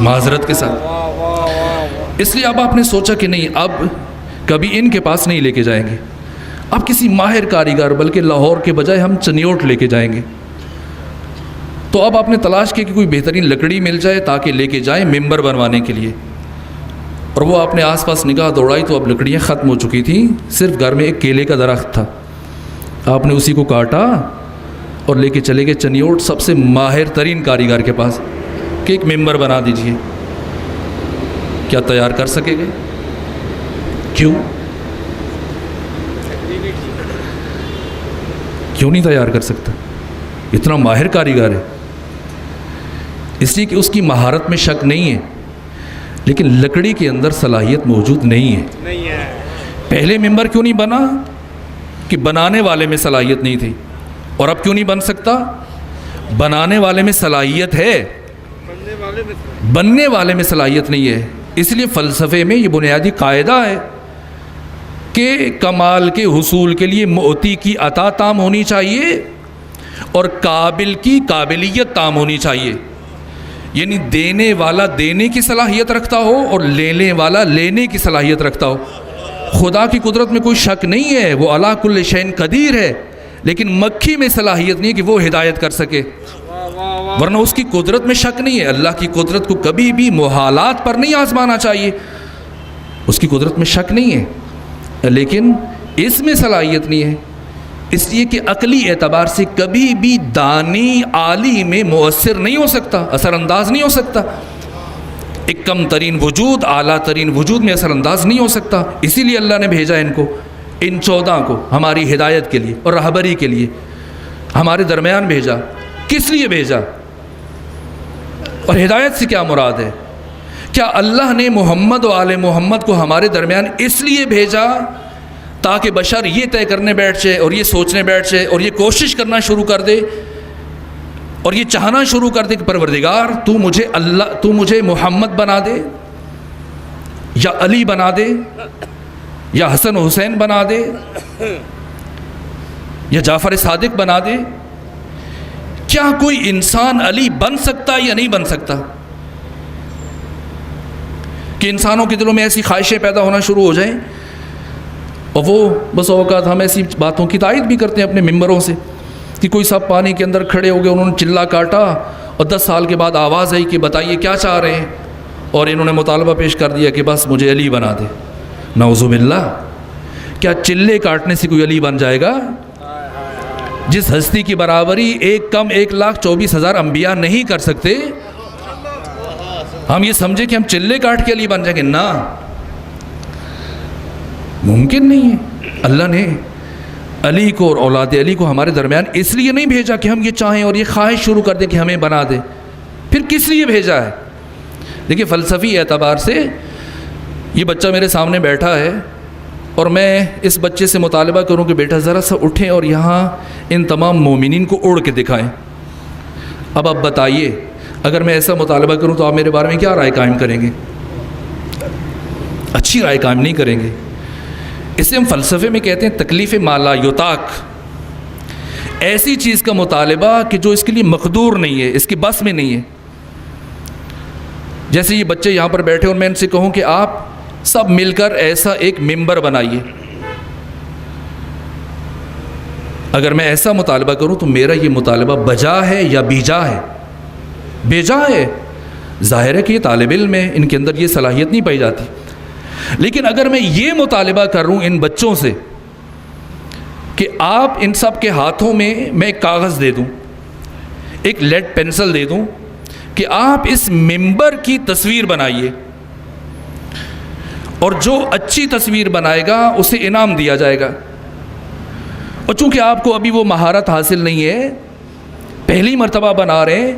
معذرت کے ساتھ۔ اس لیے اب آپ نے سوچا کہ نہیں، اب کبھی ان کے پاس نہیں لے کے جائیں گے، اب کسی ماہر کاریگر، بلکہ لاہور کے بجائے ہم چنیوٹ لے کے جائیں گے۔ تو اب آپ نے تلاش کی کہ کوئی بہترین لکڑی مل جائے تاکہ لے کے جائیں ممبر بنوانے کے لیے، اور وہ آپ نے آس پاس نگاہ دوڑائی تو اب لکڑیاں ختم ہو چکی تھیں، صرف گھر میں ایک کیلے کا درخت تھا، آپ نے اسی کو کاٹا اور لے کے چلے گئے چنیوٹ سب سے ماہر ترین کاریگر کے پاس کہ ایک ممبر بنا دیجئے۔ کیا تیار کر سکے گے؟ کیوں نہیں تیار کر سکتا؟ اتنا ماہر کاریگر ہے، اس لیے کہ اس کی مہارت میں شک نہیں ہے، لیکن لکڑی کے اندر صلاحیت موجود نہیں ہے۔ پہلے ممبر کیوں نہیں بنا؟ کہ بنانے والے میں صلاحیت نہیں تھی، اور اب کیوں نہیں بن سکتا؟ بنانے والے میں صلاحیت ہے، بننے والے میں صلاحیت نہیں ہے۔ اس لیے فلسفے میں یہ بنیادی قاعدہ ہے کہ کمال کے حصول کے لیے معطی کی عطا تام ہونی چاہیے اور قابل کی قابلیت تام ہونی چاہیے، یعنی دینے والا دینے کی صلاحیت رکھتا ہو اور لینے والا لینے کی صلاحیت رکھتا ہو۔ خدا کی قدرت میں کوئی شک نہیں ہے، وہ علی کل شیء قدیر ہے، لیکن مکھی میں صلاحیت نہیں ہے کہ وہ ہدایت کر سکے، ورنہ اس کی قدرت میں شک نہیں ہے۔ اللہ کی قدرت کو کبھی بھی محالات پر نہیں آزمانا چاہیے، اس کی قدرت میں شک نہیں ہے، لیکن اس میں صلاحیت نہیں ہے، اس لیے کہ عقلی اعتبار سے کبھی بھی دانی عالی میں مؤثر نہیں ہو سکتا، اثر انداز نہیں ہو سکتا۔ ایک کم ترین وجود اعلیٰ ترین وجود میں اثر انداز نہیں ہو سکتا، اسی لیے اللہ نے بھیجا ان کو، ان 14 کو ہماری ہدایت کے لیے اور رہبری کے لیے ہمارے درمیان بھیجا۔ کس لیے بھیجا؟ اور ہدایت سے کیا مراد ہے؟ کیا اللہ نے محمد و آل محمد کو ہمارے درمیان اس لیے بھیجا تاکہ بشر یہ طے کرنے بیٹھ جائے اور یہ سوچنے بیٹھ جائے اور یہ کوشش کرنا شروع کر دے اور یہ چاہنا شروع کر دے کہ پروردگار تو مجھے محمد بنا دے یا علی بنا دے یا حسن و حسین بنا دے یا جعفر صادق بنا دے؟ کیا کوئی انسان علی بن سکتا یا نہیں بن سکتا؟ کہ انسانوں کے دلوں میں ایسی خواہشیں پیدا ہونا شروع ہو جائیں، اور وہ بس اوقات ہم ایسی باتوں کی تائید بھی کرتے ہیں اپنے ممبروں سے کہ کوئی سب پانی کے اندر کھڑے ہو گئے، انہوں نے چلا کاٹا اور 10 سال کے بعد آواز آئی کہ بتائیے کیا چاہ رہے ہیں، اور انہوں نے مطالبہ پیش کر دیا کہ بس مجھے علی بنا دے۔ نعوذ باللہ، کیا چلے کاٹنے سے کوئی علی بن جائے گا؟ جس ہستی کی برابری 1,24,000 انبیاء نہیں کر سکتے، ہم یہ سمجھیں کہ ہم چلے کاٹ کے علی بن جائیں گے، نہ، ممکن نہیں ہے۔ اللہ نے علی کو اور اولاد علی کو ہمارے درمیان اس لیے نہیں بھیجا کہ ہم یہ چاہیں اور یہ خواہش شروع کر دیں کہ ہمیں بنا دے، پھر کس لیے بھیجا ہے؟ دیکھیے فلسفی اعتبار سے یہ بچہ میرے سامنے بیٹھا ہے اور میں اس بچے سے مطالبہ کروں کہ بیٹا ذرا سا اٹھیں اور یہاں ان تمام مومنین کو اڑ کے دکھائیں۔ اب آپ بتائیے اگر میں ایسا مطالبہ کروں تو آپ میرے بارے میں کیا رائے قائم کریں گے؟ اچھی رائے قائم نہیں کریں گے۔ اسے ہم فلسفے میں کہتے ہیں تکلیف ما لا یطاق، ایسی چیز کا مطالبہ کہ جو اس کے لیے مقدور نہیں ہے، اس کی بس میں نہیں ہے۔ جیسے یہ بچے یہاں پر بیٹھے اور میں ان سے کہوں کہ آپ سب مل کر ایسا ایک ممبر بنائیے، اگر میں ایسا مطالبہ کروں تو میرا یہ مطالبہ بجا ہے یا بیجا ہے؟ بیجا ہے۔ ظاہر ہے کہ یہ طالب علم ہے، ان کے اندر یہ صلاحیت نہیں پائی جاتی۔ لیکن اگر میں یہ مطالبہ کروں ان بچوں سے کہ آپ ان سب کے ہاتھوں میں میں ایک کاغذ دے دوں، ایک لیڈ پینسل دے دوں کہ آپ اس ممبر کی تصویر بنائیے اور جو اچھی تصویر بنائے گا اسے انعام دیا جائے گا، اور چونکہ آپ کو ابھی وہ مہارت حاصل نہیں ہے، پہلی مرتبہ بنا رہے ہیں،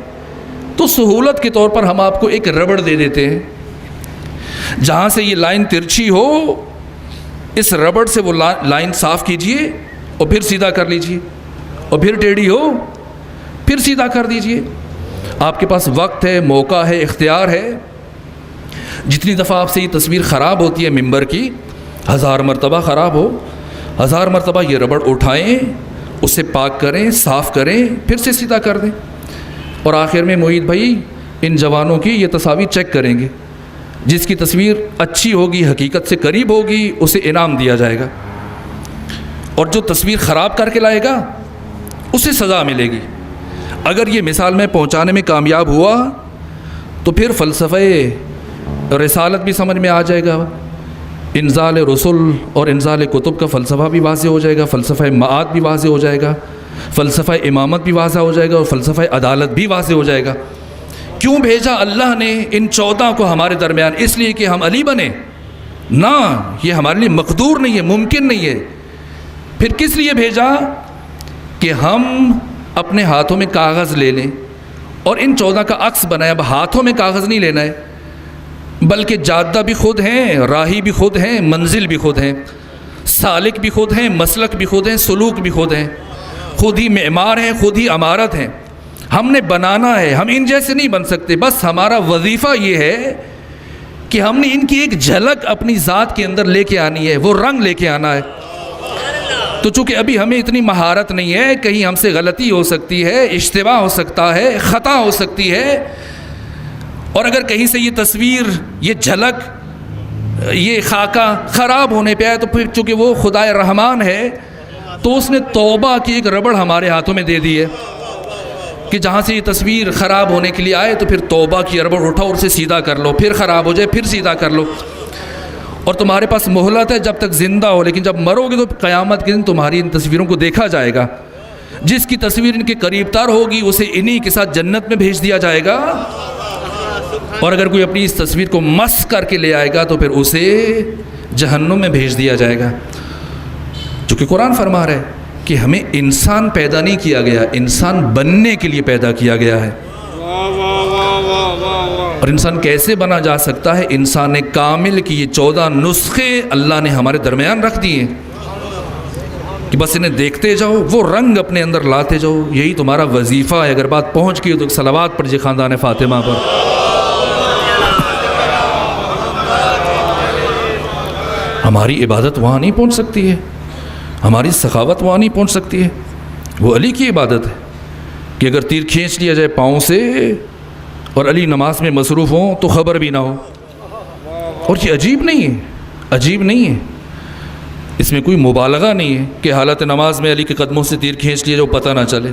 تو سہولت کے طور پر ہم آپ کو ایک ربڑ دے دیتے ہیں، جہاں سے یہ لائن ترچھی ہو اس ربڑ سے وہ لائن صاف کیجئے اور پھر سیدھا کر لیجئے، اور پھر ٹیڑھی ہو پھر سیدھا کر دیجئے۔ آپ کے پاس وقت ہے، موقع ہے، اختیار ہے۔ جتنی دفعہ آپ سے یہ تصویر خراب ہوتی ہے ممبر کی، 1000 مرتبہ خراب ہو، 1000 مرتبہ یہ ربڑ اٹھائیں، اسے پاک کریں، صاف کریں، پھر سے سیدھا کر دیں، اور آخر میں معید بھائی ان جوانوں کی یہ تصاویر چیک کریں گے، جس کی تصویر اچھی ہوگی، حقیقت سے قریب ہوگی، اسے انعام دیا جائے گا، اور جو تصویر خراب کر کے لائے گا اسے سزا ملے گی۔ اگر یہ مثال میں پہنچانے میں کامیاب ہوا تو پھر فلسفہ رسالت بھی سمجھ میں آ جائے گا، انزال رسل اور انزال کتب کا فلسفہ بھی واضح ہو جائے گا، فلسفہ معاد بھی واضح ہو جائے گا، فلسفہ امامت بھی واضح ہو جائے گا، اور فلسفہ عدالت بھی واضح ہو جائے گا۔ کیوں بھیجا اللہ نے ان 14 کو ہمارے درمیان؟ اس لیے کہ ہم علی بنیں؟ نہ، یہ ہمارے لیے مقدور نہیں ہے، ممکن نہیں ہے۔ پھر کس لیے بھیجا؟ کہ ہم اپنے ہاتھوں میں کاغذ لے لیں اور ان 14 کا عکس بنائیں۔ اب ہاتھوں میں کاغذ نہیں لینا ہے، بلکہ جادہ بھی خود ہیں، راہی بھی خود ہیں، منزل بھی خود ہیں، سالک بھی خود ہیں، مسلک بھی خود ہیں، سلوک بھی خود ہیں، خود ہی معمار ہیں، خود ہی عمارت ہیں۔ ہم نے بنانا ہے، ہم ان جیسے نہیں بن سکتے۔ بس ہمارا وظیفہ یہ ہے کہ ہم نے ان کی ایک جھلک اپنی ذات کے اندر لے کے آنی ہے، وہ رنگ لے کے آنا ہے۔ تو چونکہ ابھی ہمیں اتنی مہارت نہیں ہے، کہیں ہم سے غلطی ہو سکتی ہے، اشتباہ ہو سکتا ہے، خطا ہو سکتی ہے، اور اگر کہیں سے یہ تصویر، یہ جھلک، یہ خاکہ خراب ہونے پہ آئے تو پھر چونکہ وہ خدائے رحمان ہے تو اس نے توبہ کی ایک ربڑ ہمارے ہاتھوں میں دے دی ہے کہ جہاں سے یہ تصویر خراب ہونے کے لیے آئے تو پھر توبہ کی ربڑ اٹھاؤ اور اسے سیدھا کر لو، پھر خراب ہو جائے پھر سیدھا کر لو، اور تمہارے پاس مہلت ہے جب تک زندہ ہو، لیکن جب مرو گے تو قیامت کے دن تمہاری ان تصویروں کو دیکھا جائے گا۔ جس کی تصویر ان کے قریب تر ہوگی اسے انہی کے ساتھ جنت میں بھیج دیا جائے گا، اور اگر کوئی اپنی اس تصویر کو مس کر کے لے آئے گا تو پھر اسے جہنم میں بھیج دیا جائے گا۔ چونکہ قرآن فرما رہا ہے کہ ہمیں انسان پیدا نہیں کیا گیا، انسان بننے کے لیے پیدا کیا گیا ہے۔ اور انسان کیسے بنا جا سکتا ہے؟ انسان کامل کی یہ 14 نسخے اللہ نے ہمارے درمیان رکھ دیے کہ بس انہیں دیکھتے جاؤ، وہ رنگ اپنے اندر لاتے جاؤ، یہی تمہارا وظیفہ ہے۔ اگر بات پہنچ گئی تو صلوات پڑھیے خاندان فاطمہ پر۔ ہماری عبادت وہاں نہیں پہنچ سکتی ہے، ہماری سخاوت وہاں نہیں پہنچ سکتی ہے، وہ علی کی عبادت ہے کہ اگر تیر کھینچ لیا جائے پاؤں سے اور علی نماز میں مصروف ہوں تو خبر بھی نہ ہو۔ اور یہ عجیب نہیں ہے، عجیب نہیں ہے، اس میں کوئی مبالغہ نہیں ہے کہ حالت نماز میں علی کے قدموں سے تیر کھینچ لیا جو پتہ نہ چلے،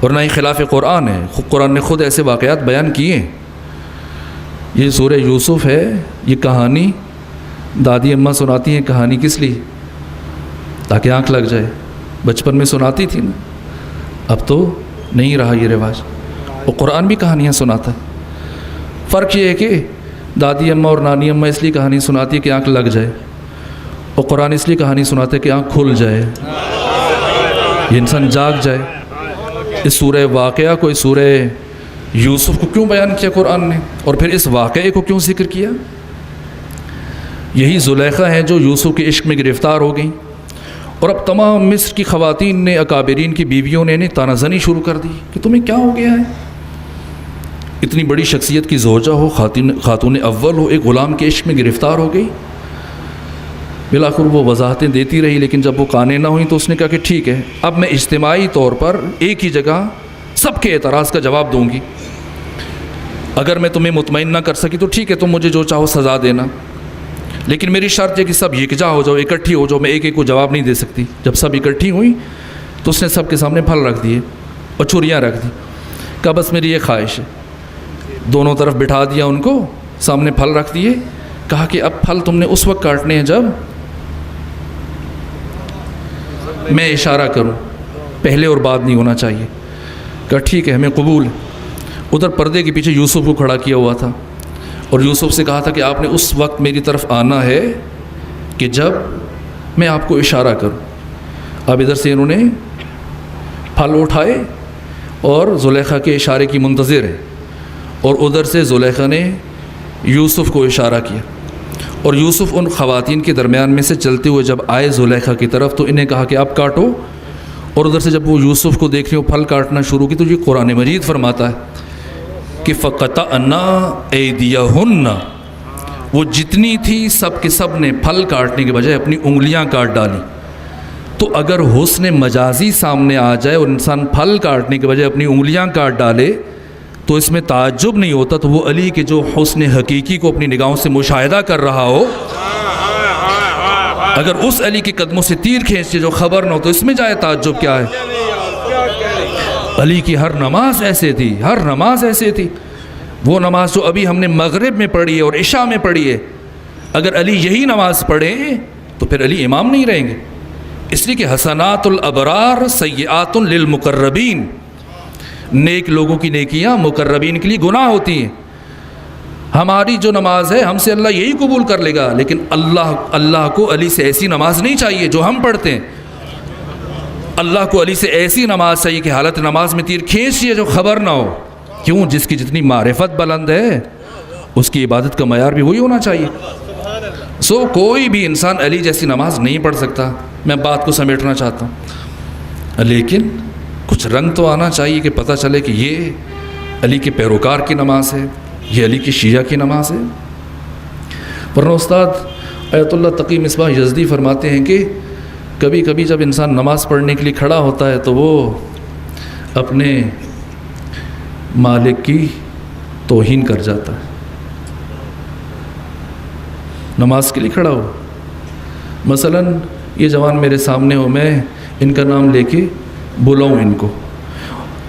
اور نہ ہی خلاف قرآن ہے۔ قرآن نے خود ایسے واقعات بیان کیے ہیں۔ یہ سورہ یوسف ہے، یہ کہانی دادی اماں سناتی ہیں۔ کہانی کس لیے؟ تاکہ آنکھ لگ جائے۔ بچپن میں سناتی تھی نا، اب تو نہیں رہا یہ رواج، اور قرآن بھی کہانیاں سناتا ہے۔ فرق یہ ہے کہ دادی اماں اور نانی اماں اس لیے کہانی سناتی ہے کہ آنکھ لگ جائے، اور قرآن اس لیے کہانی سناتے کہ آنکھ کھل جائے، یہ انسان جاگ جائے۔ اس سورہ واقعہ کو، اس سورہ یوسف کو کیوں بیان کیا قرآن نے، اور پھر اس واقعے کو کیوں ذکر کیا؟ یہی زلیخا ہیں جو یوسف کے عشق میں گرفتار ہو گئیں، اور اب تمام مصر کی خواتین نے، اکابرین کی بیویوں نے طعنہ زنی شروع کر دی کہ تمہیں کیا ہو گیا ہے؟ اتنی بڑی شخصیت کی زوجہ ہو، خاتون اول ہو، ایک غلام کے عشق میں گرفتار ہو گئی۔ بالآخر وہ وضاحتیں دیتی رہی، لیکن جب وہ قانع نہ ہوئیں تو اس نے کہا کہ ٹھیک ہے، اب میں اجتماعی طور پر ایک ہی جگہ سب کے اعتراض کا جواب دوں گی، اگر میں تمہیں مطمئن نہ کر سکی تو ٹھیک ہے، تم مجھے جو چاہو سزا دینا، لیکن میری شرط ہے کہ سب یکجا ہو جاؤ، اکٹھی ہو جاؤ، میں ایک ایک کو جواب نہیں دے سکتی۔ جب سب اکٹھی ہوئیں تو اس نے سب کے سامنے پھل رکھ دیے اور چھریاں رکھ دی، کہا بس میری یہ خواہش ہے، دونوں طرف بٹھا دیا ان کو، سامنے پھل رکھ دیے، کہا کہ اب پھل تم نے اس وقت کاٹنے ہیں جب میں اشارہ کروں، پہلے اور بعد نہیں ہونا چاہیے۔ کہا ٹھیک ہے، ہمیں قبول ہے۔ ادھر پردے کے پیچھے یوسف کو کھڑا کیا ہوا تھا، اور یوسف سے کہا تھا کہ آپ نے اس وقت میری طرف آنا ہے کہ جب میں آپ کو اشارہ کروں۔ اب ادھر سے انہوں نے پھل اٹھائے اور زلیخا کے اشارے کی منتظر ہے، اور ادھر سے زلیخا نے یوسف کو اشارہ کیا، اور یوسف ان خواتین کے درمیان میں سے چلتے ہوئے جب آئے زلیخا کی طرف تو انہیں کہا کہ اب کاٹو، اور ادھر سے جب وہ یوسف کو دیکھ رہے ہو پھل کاٹنا شروع کی تو یہ قرآن مجید فرماتا ہے کہ فَقَطَعْنَا أَيْدِيَهُنَّ، وہ جتنی تھی سب کے سب نے پھل کاٹنے کے بجائے اپنی انگلیاں کاٹ ڈالی۔ تو اگر حسن مجازی سامنے آ جائے اور انسان پھل کاٹنے کے بجائے اپنی انگلیاں کاٹ ڈالے تو اس میں تعجب نہیں ہوتا، تو وہ علی کے جو حسن حقیقی کو اپنی نگاہوں سے مشاہدہ کر رہا ہو، اگر اس علی کے قدموں سے تیر کھینچے جو خبر نہ ہو تو اس میں جائے تعجب کیا ہے؟ علی کی ہر نماز ایسے تھی، ہر نماز ایسے تھی۔ وہ نماز جو ابھی ہم نے مغرب میں پڑھی ہے اور عشاء میں پڑھی ہے، اگر علی یہی نماز پڑھیں تو پھر علی امام نہیں رہیں گے، اس لیے کہ حسنات الابرار سیئات للمقربین، نیک لوگوں کی نیکیاں مقربین کے لیے گناہ ہوتی ہیں۔ ہماری جو نماز ہے ہم سے اللہ یہی قبول کر لے گا، لیکن اللہ کو علی سے ایسی نماز نہیں چاہیے جو ہم پڑھتے ہیں۔ اللہ کو علی سے ایسی نماز چاہیے کہ حالت نماز میں تیر کھینچیے جو خبر نہ ہو۔ کیوں؟ جس کی جتنی معرفت بلند ہے اس کی عبادت کا معیار بھی وہی ہونا چاہیے۔ کوئی بھی انسان علی جیسی نماز نہیں پڑھ سکتا۔ میں بات کو سمیٹنا چاہتا ہوں، لیکن کچھ رنگ تو آنا چاہیے کہ پتہ چلے کہ یہ علی کے پیروکار کی نماز ہے، یہ علی کی شیعہ کی نماز ہے۔ ورنہ استاد آیت اللہ تقی مصباح یزدی فرماتے ہیں کہ کبھی کبھی جب انسان نماز پڑھنے کے لیے کھڑا ہوتا ہے تو وہ اپنے مالک کی توہین کر جاتا ہے۔ نماز کے لیے کھڑا ہو، مثلاً یہ جوان میرے سامنے ہو، میں ان کا نام لے کے بلاؤں ان کو،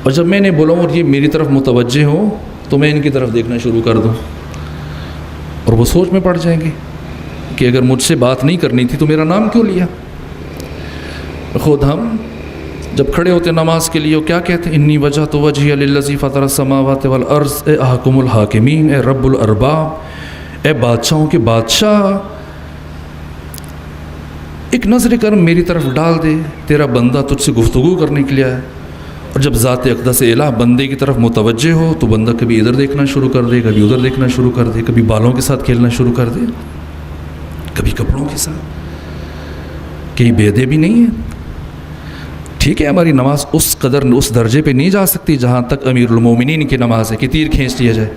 اور جب میں نے بلاؤں اور یہ میری طرف متوجہ ہوں تو میں ان کی طرف دیکھنا شروع کر دوں، اور وہ سوچ میں پڑ جائیں گے کہ اگر مجھ سے بات نہیں کرنی تھی تو میرا نام کیوں لیا۔ خود ہم جب کھڑے ہوتے نماز کے لیے کیا کہتے ہیں؟ انی وجہت وجہی للذی فطر السماوات والارض، اے احکم الحاکمین، اے رب الارباب، اے بادشاہوں کے بادشاہ، ایک نظر کرم میری طرف ڈال دے، تیرا بندہ تجھ سے گفتگو کرنے کے لیے آیا۔ اور جب ذات اقدس الہ بندے کی طرف متوجہ ہو تو بندہ کبھی ادھر دیکھنا شروع کر دے، کبھی ادھر دیکھنا شروع کر دے، کبھی بالوں کے ساتھ کھیلنا شروع کر دے، کبھی کپڑوں کے ساتھ، کہیں بے ادبی نہیں ہے۔ ٹھیک ہے ہماری نماز اس قدر اس درجے پہ نہیں جا سکتی جہاں تک امیر المومنین کی نماز ہے کہ تیر کھینچ لیا جائے،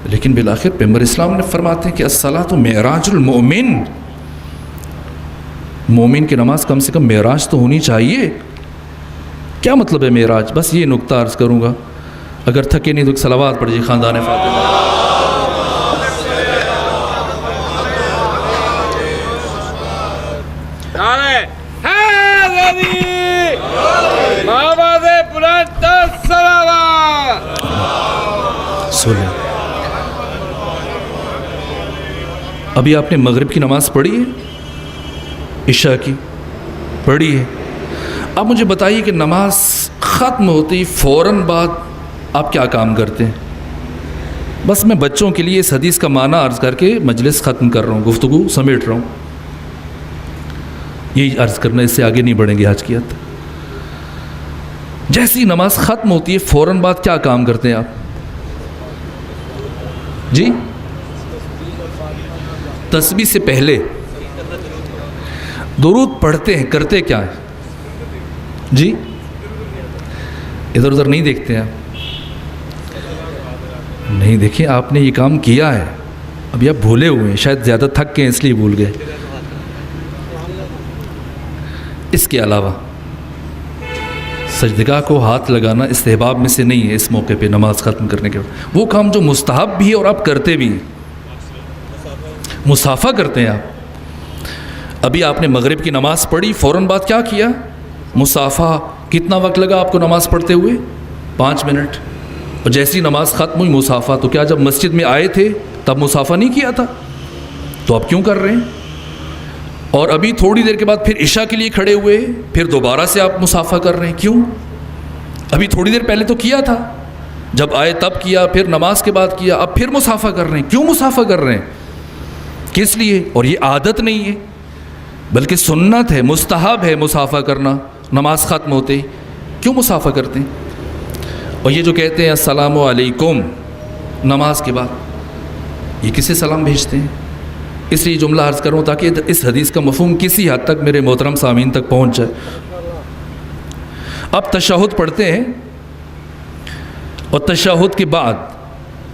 لیکن بالآخر پیغمبر اسلام نے فرماتے ہیں کہ الصلاۃ معراج المؤمن، مومن کی نماز کم سے کم معراج تو ہونی چاہیے۔ کیا مطلب ہے معراج؟ بس یہ نقطہ عرض کروں گا، اگر تھکے نہیں تو ایک صلوات پڑھ جی خاندان فاطمہ۔ ابھی آپ نے مغرب کی نماز پڑھی ہے، عشاء کی پڑھی ہے، اب مجھے بتائیے کہ نماز ختم ہوتی فوراً بعد آپ کیا کام کرتے ہیں؟ بس میں بچوں کے لیے اس حدیث کا معنی عرض کر کے مجلس ختم کر رہا ہوں، گفتگو سمیٹ رہا ہوں، یہی عرض کرنا، اس سے آگے نہیں بڑھیں گے آج کی حد۔ جیسی نماز ختم ہوتی ہے فوراً بعد کیا کام کرتے ہیں آپ؟ جی تسبیح سے پہلے درود پڑھتے ہیں، کرتے کیا ہے؟ جی ادھر ادھر نہیں دیکھتے ہیں آپ؟ نہیں، دیکھیں آپ نے یہ کام کیا ہے، ابھی آپ بھولے ہوئے ہیں، شاید زیادہ تھک کے اس لیے بھول گئے۔ اس کے علاوہ سجدگاہ کو ہاتھ لگانا استحباب میں سے نہیں ہے اس موقع پہ نماز ختم کرنے کے بعد، وہ کام جو مستحب بھی ہے اور آپ کرتے بھی ہیں۔ مصافحہ کرتے ہیں آپ، ابھی آپ نے مغرب کی نماز پڑھی، فوراً بعد کیا کیا؟ مصافحہ۔ کتنا وقت لگا آپ کو نماز پڑھتے ہوئے؟ 5 منٹ۔ اور جیسی نماز ختم ہوئی مصافحہ، تو کیا جب مسجد میں آئے تھے تب مصافحہ نہیں کیا تھا؟ تو آپ کیوں کر رہے ہیں؟ اور ابھی تھوڑی دیر کے بعد پھر عشاء کے لیے کھڑے ہوئے، پھر دوبارہ سے آپ مصافحہ کر رہے ہیں، کیوں؟ ابھی تھوڑی دیر پہلے تو کیا تھا، جب آئے تب کیا، پھر نماز کے بعد کیا، اب پھر مصافحہ کر رہے ہیں، کیوں مصافحہ کر رہے ہیں؟ کس لیے؟ اور یہ عادت نہیں ہے بلکہ سنت ہے، مستحب ہے مصافحہ کرنا نماز ختم ہوتے ہی، کیوں مصافحہ کرتے ہیں؟ اور یہ جو کہتے ہیں السلام علیکم نماز کے بعد، یہ کسے سلام بھیجتے ہیں؟ اس لیے جملہ عرض کروں تاکہ اس حدیث کا مفہوم کسی حد تک میرے محترم سامعین تک پہنچ جائے۔ اب تشہد پڑھتے ہیں، اور تشہد کے بعد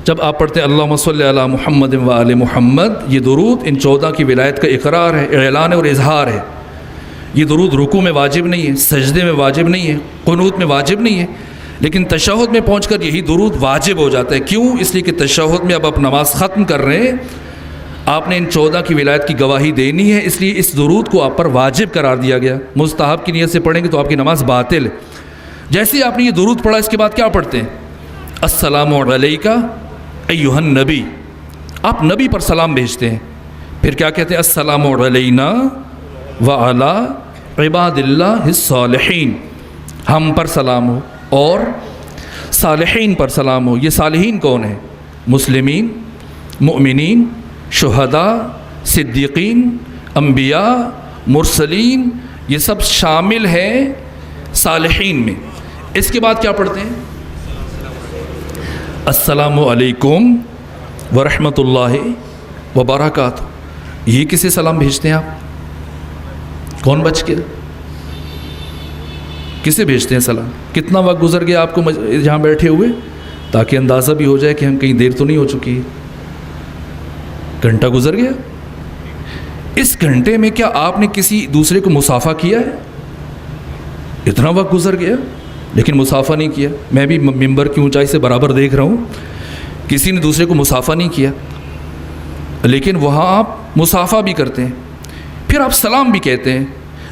جب آپ پڑھتے ہیں اللہم صلی علی محمد و آل محمد، یہ درود ان 14 کی ولایت کا اقرار ہے، اعلان ہے اور اظہار ہے۔ یہ درود رکوع میں واجب نہیں ہے، سجدے میں واجب نہیں ہے، قنوت میں واجب نہیں ہے، لیکن تشہد میں پہنچ کر یہی درود واجب ہو جاتا ہے۔ کیوں؟ اس لیے کہ تشہد میں اب آپ نماز ختم کر رہے ہیں، آپ نے ان 14 کی ولایت کی گواہی دینی ہے، اس لیے اس درود کو آپ پر واجب قرار دیا گیا۔ مستحب کی نیت سے پڑھیں گے تو آپ کی نماز باطل ہے۔ جیسے ہی آپ نے یہ درود پڑھا، اس کے بعد کیا پڑھتے ہیں؟ السلام علیکہ ایھا النبی، آپ نبی پر سلام بھیجتے ہیں۔ پھر کیا کہتے ہیں؟ السلام علینا وعلی عباد اللہ الصالحین، ہم پر سلام ہو اور صالحین پر سلام ہو۔ یہ صالحین کون ہیں؟ مسلمین، مؤمنین، شہداء، صدیقین، انبیاء، مرسلین، یہ سب شامل ہیں صالحین میں۔ اس کے بعد کیا پڑھتے ہیں؟ السلام علیکم ورحمۃ اللہ وبرکاتہ۔ یہ کسے سلام بھیجتے ہیں آپ؟ کون بچ گیا؟ کسے بھیجتے ہیں سلام؟ کتنا وقت گزر گیا آپ کو جہاں بیٹھے ہوئے، تاکہ اندازہ بھی ہو جائے کہ ہم کہیں دیر تو نہیں ہو چکی؟ گھنٹہ گزر گیا۔ اس گھنٹے میں کیا آپ نے کسی دوسرے کو مصافحہ کیا ہے؟ اتنا وقت گزر گیا لیکن مصافحہ نہیں کیا۔ میں بھی ممبر کی اونچائی سے برابر دیکھ رہا ہوں، کسی نے دوسرے کو مصافحہ نہیں کیا، لیکن وہاں آپ مصافحہ بھی کرتے ہیں، پھر آپ سلام بھی کہتے ہیں۔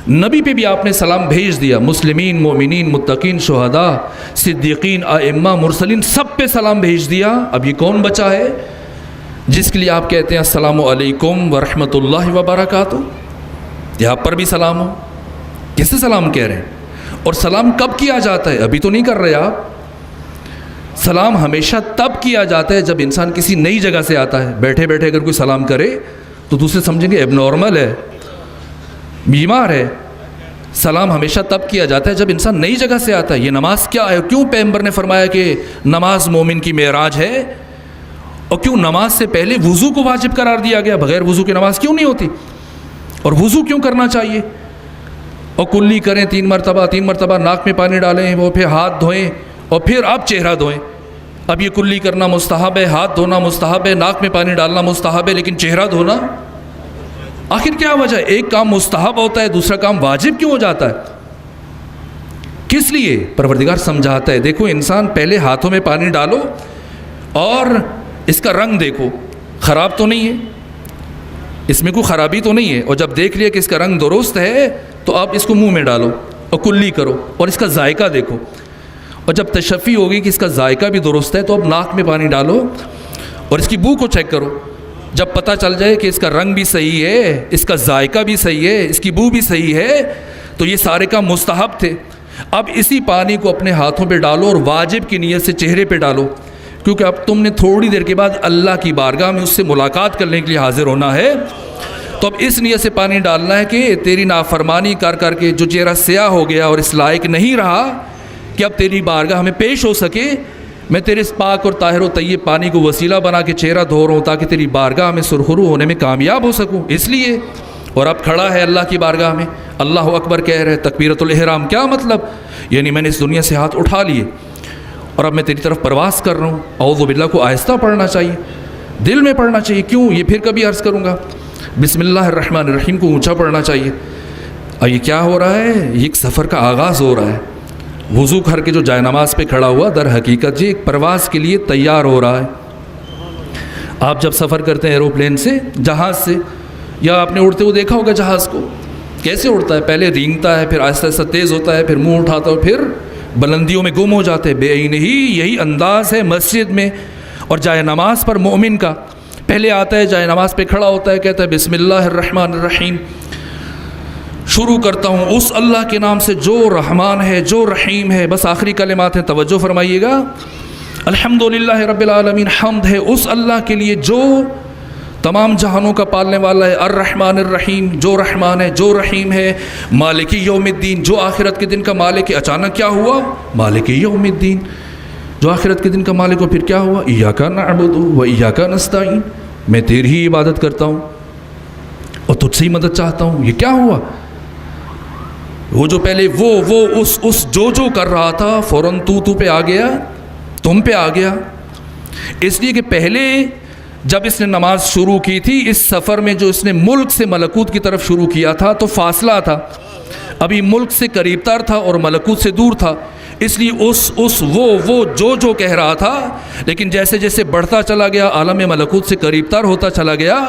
نبی پہ بھی آپ نے سلام بھیج دیا، مسلمین، مومنین، متقین، شہداء، صدیقین، ائمہ، مرسلین، سب پہ سلام بھیج دیا۔ اب یہ کون بچا ہے جس کے لیے آپ کہتے ہیں السلام علیکم ورحمۃ اللہ وبرکاتہ؟ یہ آپ پر بھی سلام ہو۔ کسے سلام کہہ رہے ہیں؟ اور سلام کب کیا جاتا ہے؟ ابھی تو نہیں کر رہے آپ۔ سلام ہمیشہ تب کیا جاتا ہے جب انسان کسی نئی جگہ سے آتا ہے۔ بیٹھے بیٹھے اگر کوئی سلام کرے تو دوسرے سمجھیں گے اب نارمل ہے، بیمار ہے۔ سلام ہمیشہ تب کیا جاتا ہے جب انسان نئی جگہ سے آتا ہے۔ یہ نماز کیا ہے؟ کیوں پیغمبر نے فرمایا کہ نماز مومن کی معراج ہے؟ اور کیوں نماز سے پہلے وضو کو واجب قرار دیا گیا؟ بغیر وضو کی نماز کیوں نہیں ہوتی؟ اور وضو کیوں کرنا چاہیے؟ اور کلی کریں 3 مرتبہ ناک میں پانی ڈالیں، وہ پھر ہاتھ دھوئیں اور پھر آپ چہرہ دھوئیں۔ اب یہ کلی کرنا مستحب ہے، ہاتھ دھونا مستحب ہے، ناک میں پانی ڈالنا مستحب ہے، لیکن چہرہ دھونا آخر کیا وجہ ہے؟ ایک کام مستحب ہوتا ہے، دوسرا کام واجب کیوں ہو جاتا ہے؟ کس لیے؟ پروردگار سمجھاتا ہے، دیکھو انسان پہلے ہاتھوں میں پانی ڈالو اور اس کا رنگ دیکھو خراب تو نہیں ہے، اس میں کوئی خرابی تو نہیں ہے، اور جب دیکھ لیا کہ اس کا رنگ درست ہے تو آپ اس کو منہ میں ڈالو اور کلی کرو اور اس کا ذائقہ دیکھو، اور جب تشفی ہوگی کہ اس کا ذائقہ بھی درست ہے تو اب ناک میں پانی ڈالو اور اس کی بو کو چیک کرو۔ جب پتہ چل جائے کہ اس کا رنگ بھی صحیح ہے، اس کا ذائقہ بھی صحیح ہے، اس کی بو بھی صحیح ہے، تو یہ سارے کام مستحب تھے۔ اب اسی پانی کو اپنے ہاتھوں پہ ڈالو اور واجب کی نیت سے چہرے پہ ڈالو۔ کیونکہ اب تم نے تھوڑی دیر کے بعد اللہ کی بارگاہ میں اس سے ملاقات کرنے کے لیے حاضر ہونا ہے. تو اب اس نیت سے پانی ڈالنا ہے کہ تیری نافرمانی کر کر کے جو چہرہ سیاہ ہو گیا اور اس لائق نہیں رہا کہ اب تیری بارگاہ میں پیش ہو سکے، میں تیرے اس پاک اور طاہر و طیب پانی کو وسیلہ بنا کے چہرہ دھو رہا ہوں تاکہ تیری بارگاہ میں سرخرو ہونے میں کامیاب ہو سکوں. اس لیے اور اب کھڑا ہے اللہ کی بارگاہ میں، اللہ اکبر کہہ رہے، تکبیرۃ الاحرام. کیا مطلب؟ یعنی میں نے اس دنیا سے ہاتھ اٹھا لیے اور اب میں تیری طرف پرواز کر رہا ہوں. اعوذ باللہ کو آہستہ پڑھنا چاہیے، دل میں پڑھنا چاہیے. کیوں؟ یہ پھر کبھی عرض کروں گا. بسم اللہ الرحمن الرحیم کو اونچا پڑھنا چاہیے. اور یہ کیا ہو رہا ہے؟ یہ ایک سفر کا آغاز ہو رہا ہے. وضو کر کے جو جائے نماز پہ کھڑا ہوا در حقیقت جی ایک پرواز کے لیے تیار ہو رہا ہے. آپ جب سفر کرتے ہیں ایروپلین سے، جہاز سے، یا آپ نے اڑتے ہوئے دیکھا ہوگا جہاز کو کیسے اڑتا ہے، پہلے رینگتا ہے، پھر آہستہ آہستہ تیز ہوتا ہے، پھر منہ اٹھاتا ہے، پھر بلندیوں میں گم ہو جاتے ہیں. بے عین ہی یہی انداز ہے مسجد میں اور جائے نماز پر مومن کا. پہلے آتا ہے جائے نماز پہ کھڑا ہوتا ہے، کہتا ہے بسم اللہ الرحمن الرحیم، شروع کرتا ہوں اس اللہ کے نام سے جو رحمان ہے جو رحیم ہے. بس آخری کلمات ہیں، توجہ فرمائیے گا. الحمدللہ رب العالمین، حمد ہے اس اللہ کے لیے جو تمام جہانوں کا پالنے والا ہے. الرحمن الرحیم، جو رحمان ہے جو رحیم ہے. مالک یوم الدین، جو آخرت کے دن کا مالک ہے. اچانک کیا ہوا؟ مالک یوم الدین، جو آخرت کے دن کا مالک ہو. پھر کیا ہوا؟ ایاک نعبد و ایاک نستعین، میں تیری ہی عبادت کرتا ہوں اور تجھ سے ہی مدد چاہتا ہوں. یہ کیا ہوا؟ وہ جو پہلے وہ اس جو کر رہا تھا فوراً تو پہ آ گیا، تم پہ آ گیا. اس لیے کہ پہلے جب اس نے نماز شروع کی تھی اس سفر میں، جو اس نے ملک سے ملکوت کی طرف شروع کیا تھا تو فاصلہ تھا، ابھی ملک سے قریب تر تھا اور ملکوت سے دور تھا. اس لیے وہ جو کہہ رہا تھا، لیکن جیسے جیسے بڑھتا چلا گیا، عالم ملکوت سے قریب تر ہوتا چلا گیا،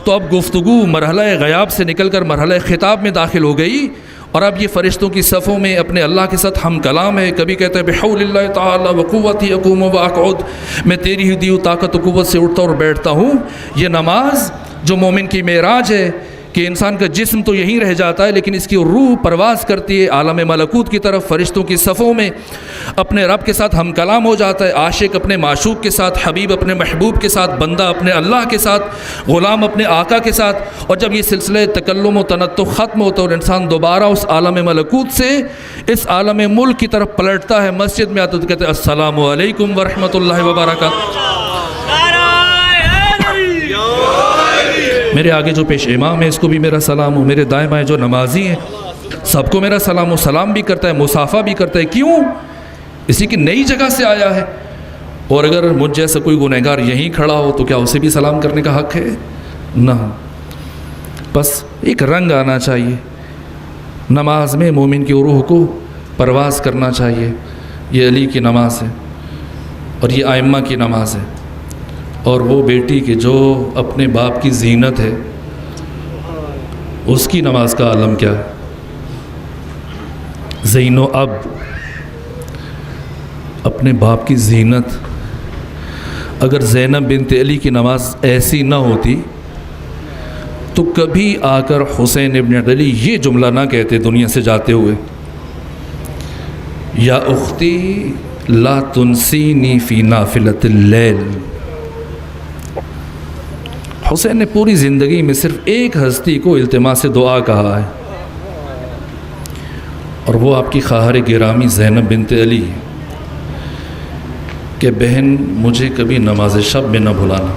تو اب گفتگو مرحلہ غیاب سے نکل کر مرحلہ خطاب میں داخل ہو گئی. اور اب یہ فرشتوں کی صفوں میں اپنے اللہ کے ساتھ ہم کلام ہے. کبھی کہتا ہے بحول اللہ تعالی وقوتی اقوم واقعد، میں تیری ہی دی طاقت و قوت سے اٹھتا اور بیٹھتا ہوں. یہ نماز جو مومن کی معراج ہے کہ انسان کا جسم تو یہیں رہ جاتا ہے لیکن اس کی روح پرواز کرتی ہے عالم ملکوت کی طرف، فرشتوں کی صفوں میں اپنے رب کے ساتھ ہم کلام ہو جاتا ہے. عاشق اپنے معشوق کے ساتھ، حبیب اپنے محبوب کے ساتھ، بندہ اپنے اللہ کے ساتھ، غلام اپنے آقا کے ساتھ. اور جب یہ سلسلہ تکلم و تنطق ختم ہوتا ہے اور انسان دوبارہ اس عالم ملکوت سے اس عالم ملک کی طرف پلٹتا ہے، مسجد میں آتا ہے تو کہتے ہیں السلام علیکم ورحمۃ اللہ وبرکاتہ. میرے آگے جو پیش امام ہے اس کو بھی میرا سلام ہو، میرے دائیں بائیں جو نمازی ہیں سب کو میرا سلام ہو. سلام بھی کرتا ہے، مصافحہ بھی کرتا ہے. کیوں؟ اسی کی نئی جگہ سے آیا ہے. اور اگر مجھ جیسا کوئی گنہگار یہیں کھڑا ہو تو کیا اسے بھی سلام کرنے کا حق ہے؟ نہ. بس ایک رنگ آنا چاہیے نماز میں، مومن کی روح کو پرواز کرنا چاہیے. یہ علی کی نماز ہے اور یہ ائمہ کی نماز ہے. اور وہ بیٹی کہ جو اپنے باپ کی زینت ہے اس کی نماز کا عالم کیا ہے؟ زین و اب، اپنے باپ کی زینت. اگر زینب بنت علی کی نماز ایسی نہ ہوتی تو کبھی آ کر حسین ابن علی یہ جملہ نہ کہتے دنیا سے جاتے ہوئے، یا اختی لا تنسینی فی نافلۃ اللیل. حسین نے پوری زندگی میں صرف ایک ہستی کو التماس دعا کہا ہے اور وہ آپ کی خواہر گرامی زینب بنت علی کہ بہن مجھے کبھی نماز شب میں نہ بھلانا.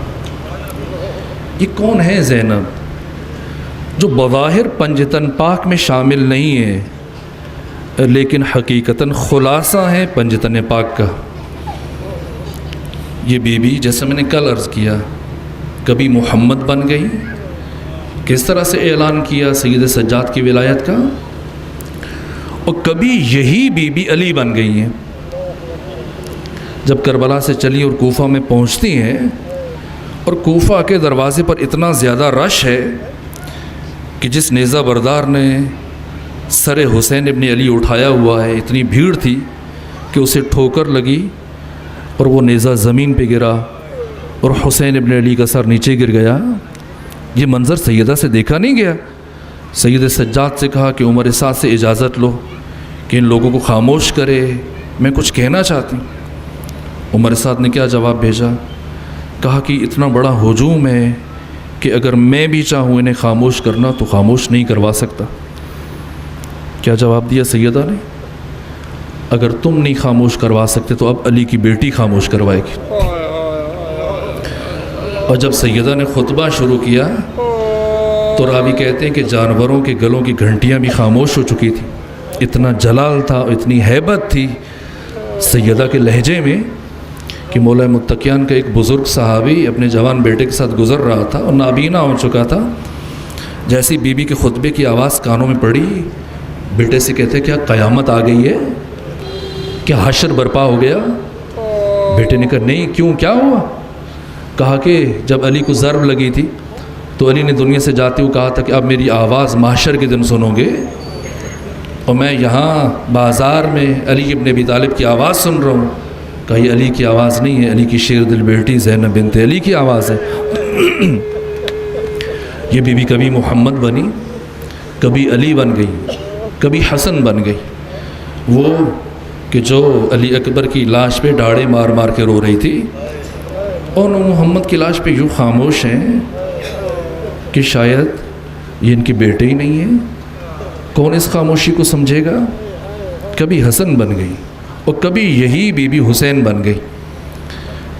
یہ کون ہے زینب جو بظاہر پنجتن پاک میں شامل نہیں ہے لیکن حقیقتاً خلاصہ ہے پنجتن پاک کا؟ یہ بی بی جیسے میں نے کل عرض کیا کبھی محمد بن گئی، کس طرح سے اعلان کیا سید سجاد کی ولایت کا، اور کبھی یہی بی بی علی بن گئی ہیں. جب کربلا سے چلی اور کوفہ میں پہنچتی ہیں اور کوفہ کے دروازے پر اتنا زیادہ رش ہے کہ جس نیزہ بردار نے سر حسین ابن علی اٹھایا ہوا ہے اتنی بھیڑ تھی کہ اسے ٹھوکر لگی اور وہ نیزہ زمین پہ گرا اور حسین ابن علی کا سر نیچے گر گیا. یہ منظر سیدہ سے دیکھا نہیں گیا. سید سجاد سے کہا کہ عمر سعد سے اجازت لو کہ ان لوگوں کو خاموش کرے، میں کچھ کہنا چاہتی ہوں. عمر سعد نے کیا جواب بھیجا؟ کہا کہ اتنا بڑا ہجوم ہے کہ اگر میں بھی چاہوں انہیں خاموش کرنا تو خاموش نہیں کروا سکتا۔ کیا جواب دیا سیدہ نے؟ اگر تم نہیں خاموش کروا سکتے تو اب علی کی بیٹی خاموش کروائے گی۔ اور جب سیدہ نے خطبہ شروع کیا تو راوی کہتے ہیں کہ جانوروں کے گلوں کی گھنٹیاں بھی خاموش ہو چکی تھی، اتنا جلال تھا، اتنی ہیبت تھی سیدہ کے لہجے میں کہ مولا متقیان کا ایک بزرگ صحابی اپنے جوان بیٹے کے ساتھ گزر رہا تھا اور نابینا ہو چکا تھا۔ جیسی بی بی کے خطبے کی آواز کانوں میں پڑی، بیٹے سے کہتے کیا قیامت آ گئی ہے؟ کیا حشر برپا ہو گیا؟ بیٹے نے کہا نہیں، کیوں، کیا ہوا؟ کہا کہ جب علی کو ضرب لگی تھی تو علی نے دنیا سے جاتے ہوئے کہا تھا کہ اب میری آواز محشر کے دن سنو گے، اور میں یہاں بازار میں علی ابن ابی طالب کی آواز سن رہا ہوں۔ کہا یہ علی کی آواز نہیں ہے، علی کی شیر دل بیٹی زینب بنت علی کی آواز ہے۔ یہ بی بی کبھی محمد بنی، کبھی علی بن گئی، کبھی حسن بن گئی، وہ کہ جو علی اکبر کی لاش پہ ڈاڑے مار مار کے رو رہی تھی، اور محمد کی لاش پہ یوں خاموش ہیں کہ شاید یہ ان کے بیٹے ہی نہیں ہیں۔ کون اس خاموشی کو سمجھے گا؟ کبھی حسن بن گئی اور کبھی یہی بی بی حسین بن گئی۔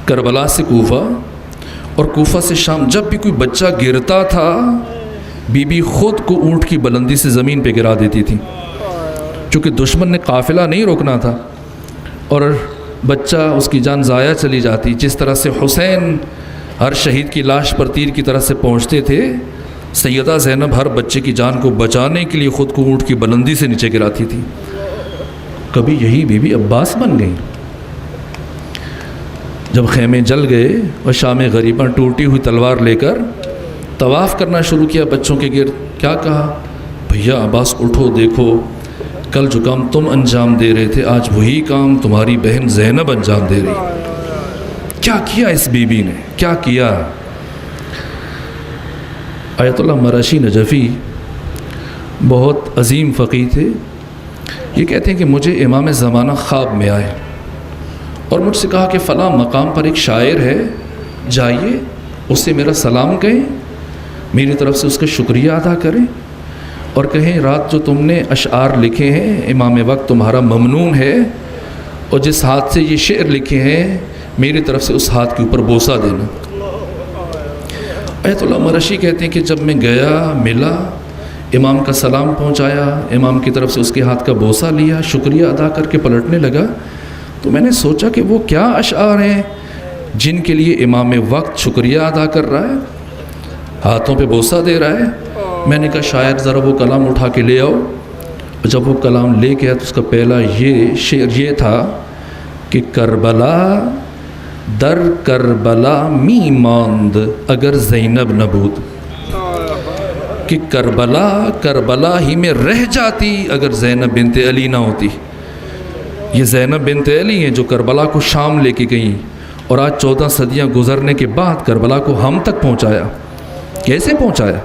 کربلا سے کوفہ اور کوفہ سے شام جب بھی کوئی بچہ گرتا تھا بی بی خود کو اونٹ کی بلندی سے زمین پہ گرا دیتی تھی، چونکہ دشمن نے قافلہ نہیں روکنا تھا اور بچہ اس کی جان ضائع چلی جاتی۔ جس طرح سے حسین ہر شہید کی لاش پر تیر کی طرح سے پہنچتے تھے، سیدہ زینب ہر بچے کی جان کو بچانے کے لیے خود کو اونٹ کی بلندی سے نیچے گراتی تھی۔ کبھی یہی بی بی عباس بن گئی۔ جب خیمے جل گئے اور شام غریباں ٹوٹی ہوئی تلوار لے کر طواف کرنا شروع کیا بچوں کے گرد، کیا کہا؟ بھیا عباس اٹھو، دیکھو کل جو کام تم انجام دے رہے تھے آج وہی کام تمہاری بہن زینب انجام دے رہی۔ کیا کیا اس بی بی نے، کیا کیا؟ آیت اللہ مرشی نجفی بہت عظیم فقیہ تھے، یہ کہتے ہیں کہ مجھے امام زمانہ خواب میں آئے اور مجھ سے کہا کہ فلاں مقام پر ایک شاعر ہے، جائیے اس سے میرا سلام کہیں، میری طرف سے اس کا شکریہ ادا کریں اور کہیں رات جو تم نے اشعار لکھے ہیں امام وقت تمہارا ممنون ہے، اور جس ہاتھ سے یہ شعر لکھے ہیں میری طرف سے اس ہاتھ کے اوپر بوسہ دینا۔ آیت اللہ مرشی کہتے ہیں کہ جب میں گیا، ملا، امام کا سلام پہنچایا، امام کی طرف سے اس کے ہاتھ کا بوسہ لیا، شکریہ ادا کر کے پلٹنے لگا تو میں نے سوچا کہ وہ کیا اشعار ہیں جن کے لیے امام وقت شکریہ ادا کر رہا ہے، ہاتھوں پہ بوسہ دے رہا ہے۔ میں نے کہا شاعر ذرا وہ کلام اٹھا کے لے آؤ۔ جب وہ کلام لے کے آیا تو اس کا پہلا یہ شعر یہ تھا کہ کربلا در کربلا می ماند اگر زینب نہ بود، کہ کربلا ہی میں رہ جاتی اگر زینب بنت علی نہ ہوتی۔ یہ زینب بنت علی ہیں جو کربلا کو شام لے کے گئیں اور آج 14 صدیاں گزرنے کے بعد کربلا کو ہم تک پہنچایا۔ کیسے پہنچایا؟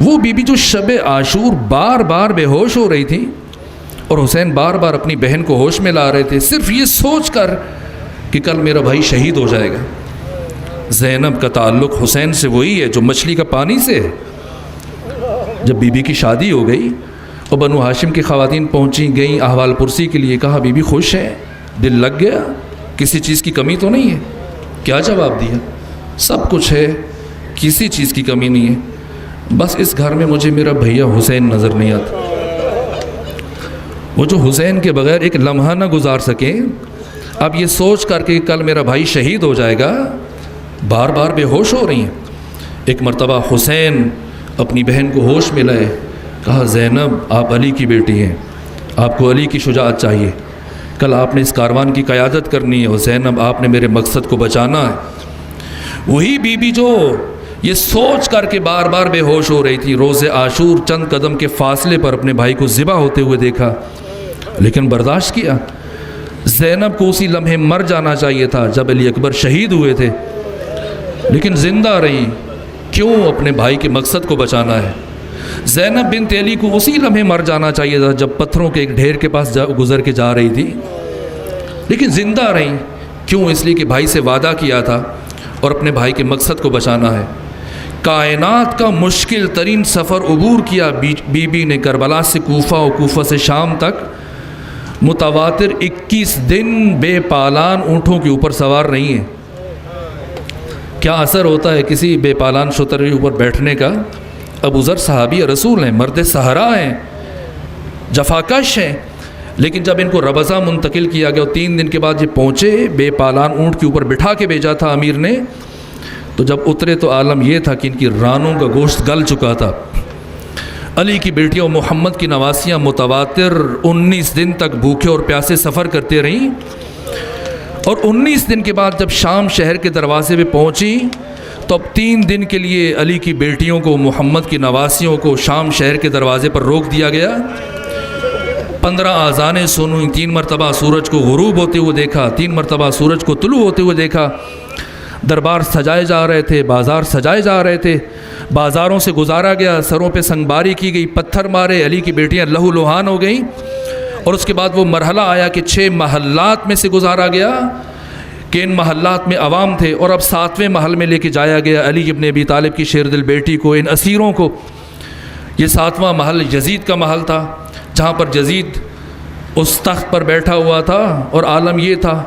وہ بی بی جو شب عاشور بار بار بے ہوش ہو رہی تھی اور حسین بار بار اپنی بہن کو ہوش میں لا رہے تھے صرف یہ سوچ کر کہ کل میرا بھائی شہید ہو جائے گا۔ زینب کا تعلق حسین سے وہی ہے جو مچھلی کا پانی سے ہے۔ جب بی بی کی شادی ہو گئی اور بنو ہاشم کی خواتین پہنچی گئیں احوال پرسی کے لیے، کہا بی بی خوش ہے، دل لگ گیا، کسی چیز کی کمی تو نہیں ہے؟ کیا جواب دیا؟ سب کچھ ہے، کسی چیز کی کمی نہیں ہے، بس اس گھر میں مجھے میرا بھیا حسین نظر نہیں آتا۔ وہ جو حسین کے بغیر ایک لمحہ نہ گزار سکیں، اب یہ سوچ کر کے کل میرا بھائی شہید ہو جائے گا بار بار بے ہوش ہو رہی ہیں۔ ایک مرتبہ حسین اپنی بہن کو ہوش میں لائے، کہا زینب آپ علی کی بیٹی ہیں، آپ کو علی کی شجاعت چاہیے، کل آپ نے اس کاروان کی قیادت کرنی ہے اور زینب آپ نے میرے مقصد کو بچانا ہے۔ وہی بی بی جو یہ سوچ کر کے بار بار بے ہوش ہو رہی تھی، روز عاشور چند قدم کے فاصلے پر اپنے بھائی کو ذبح ہوتے ہوئے دیکھا لیکن برداشت کیا۔ زینب کو اسی لمحے مر جانا چاہیے تھا جب علی اکبر شہید ہوئے تھے، لیکن زندہ رہی، کیوں؟ اپنے بھائی کے مقصد کو بچانا ہے۔ زینب بنت علی کو اسی لمحے مر جانا چاہیے تھا جب پتھروں کے ایک ڈھیر کے پاس گزر کے جا رہی تھی، لیکن زندہ رہی، کیوں؟ اس لیے کہ بھائی سے وعدہ کیا تھا اور اپنے بھائی کے مقصد کو بچانا ہے۔ کائنات کا مشکل ترین سفر عبور کیا بی بی نے کربلا سے کوفہ اور کوفہ سے شام تک، متواتر 21 دن بے پالان اونٹوں کے اوپر سوار نہیں ہے۔ کیا اثر ہوتا ہے کسی بے پالان شتر کے اوپر بیٹھنے کا؟ ابو ذر صحابی رسول ہیں، مرد صحرا ہیں، جفاکش ہیں، لیکن جب ان کو ربضہ منتقل کیا گیا اور 3 دن کے بعد یہ پہنچے، بے پالان اونٹ کے اوپر بٹھا کے بھیجا تھا امیر نے، تو جب اترے تو عالم یہ تھا کہ ان کی رانوں کا گوشت گل چکا تھا۔ علی کی بیٹیاں اور محمد کی نواسیاں متواتر 19 دن تک بھوکے اور پیاسے سفر کرتے رہیں، اور 19 دن کے بعد جب شام شہر کے دروازے پہ پہنچی تو اب 3 دن کے لیے علی کی بیٹیوں کو، محمد کی نواسیوں کو شام شہر کے دروازے پر روک دیا گیا۔ 15 آذانیں سنی، 3 مرتبہ سورج کو غروب ہوتے ہوئے دیکھا، 3 مرتبہ سورج کو طلوع ہوتے ہوئے دیکھا۔ دربار سجائے جا رہے تھے، بازار سجائے جا رہے تھے، بازاروں سے گزارا گیا، سروں پہ سنگباری کی گئی، پتھر مارے، علی کی بیٹیاں لہو لہان ہو گئیں، اور اس کے بعد وہ مرحلہ آیا کہ 6 محلات میں سے گزارا گیا کہ ان محلات میں عوام تھے، اور اب 7ویں محل میں لے کے جایا گیا علی ابن ابی طالب کی شیر دل بیٹی کو، ان اسیروں کو۔ یہ 7واں محل یزید کا محل تھا، جہاں پر یزید اس تخت پر بیٹھا ہوا تھا، اور عالم یہ تھا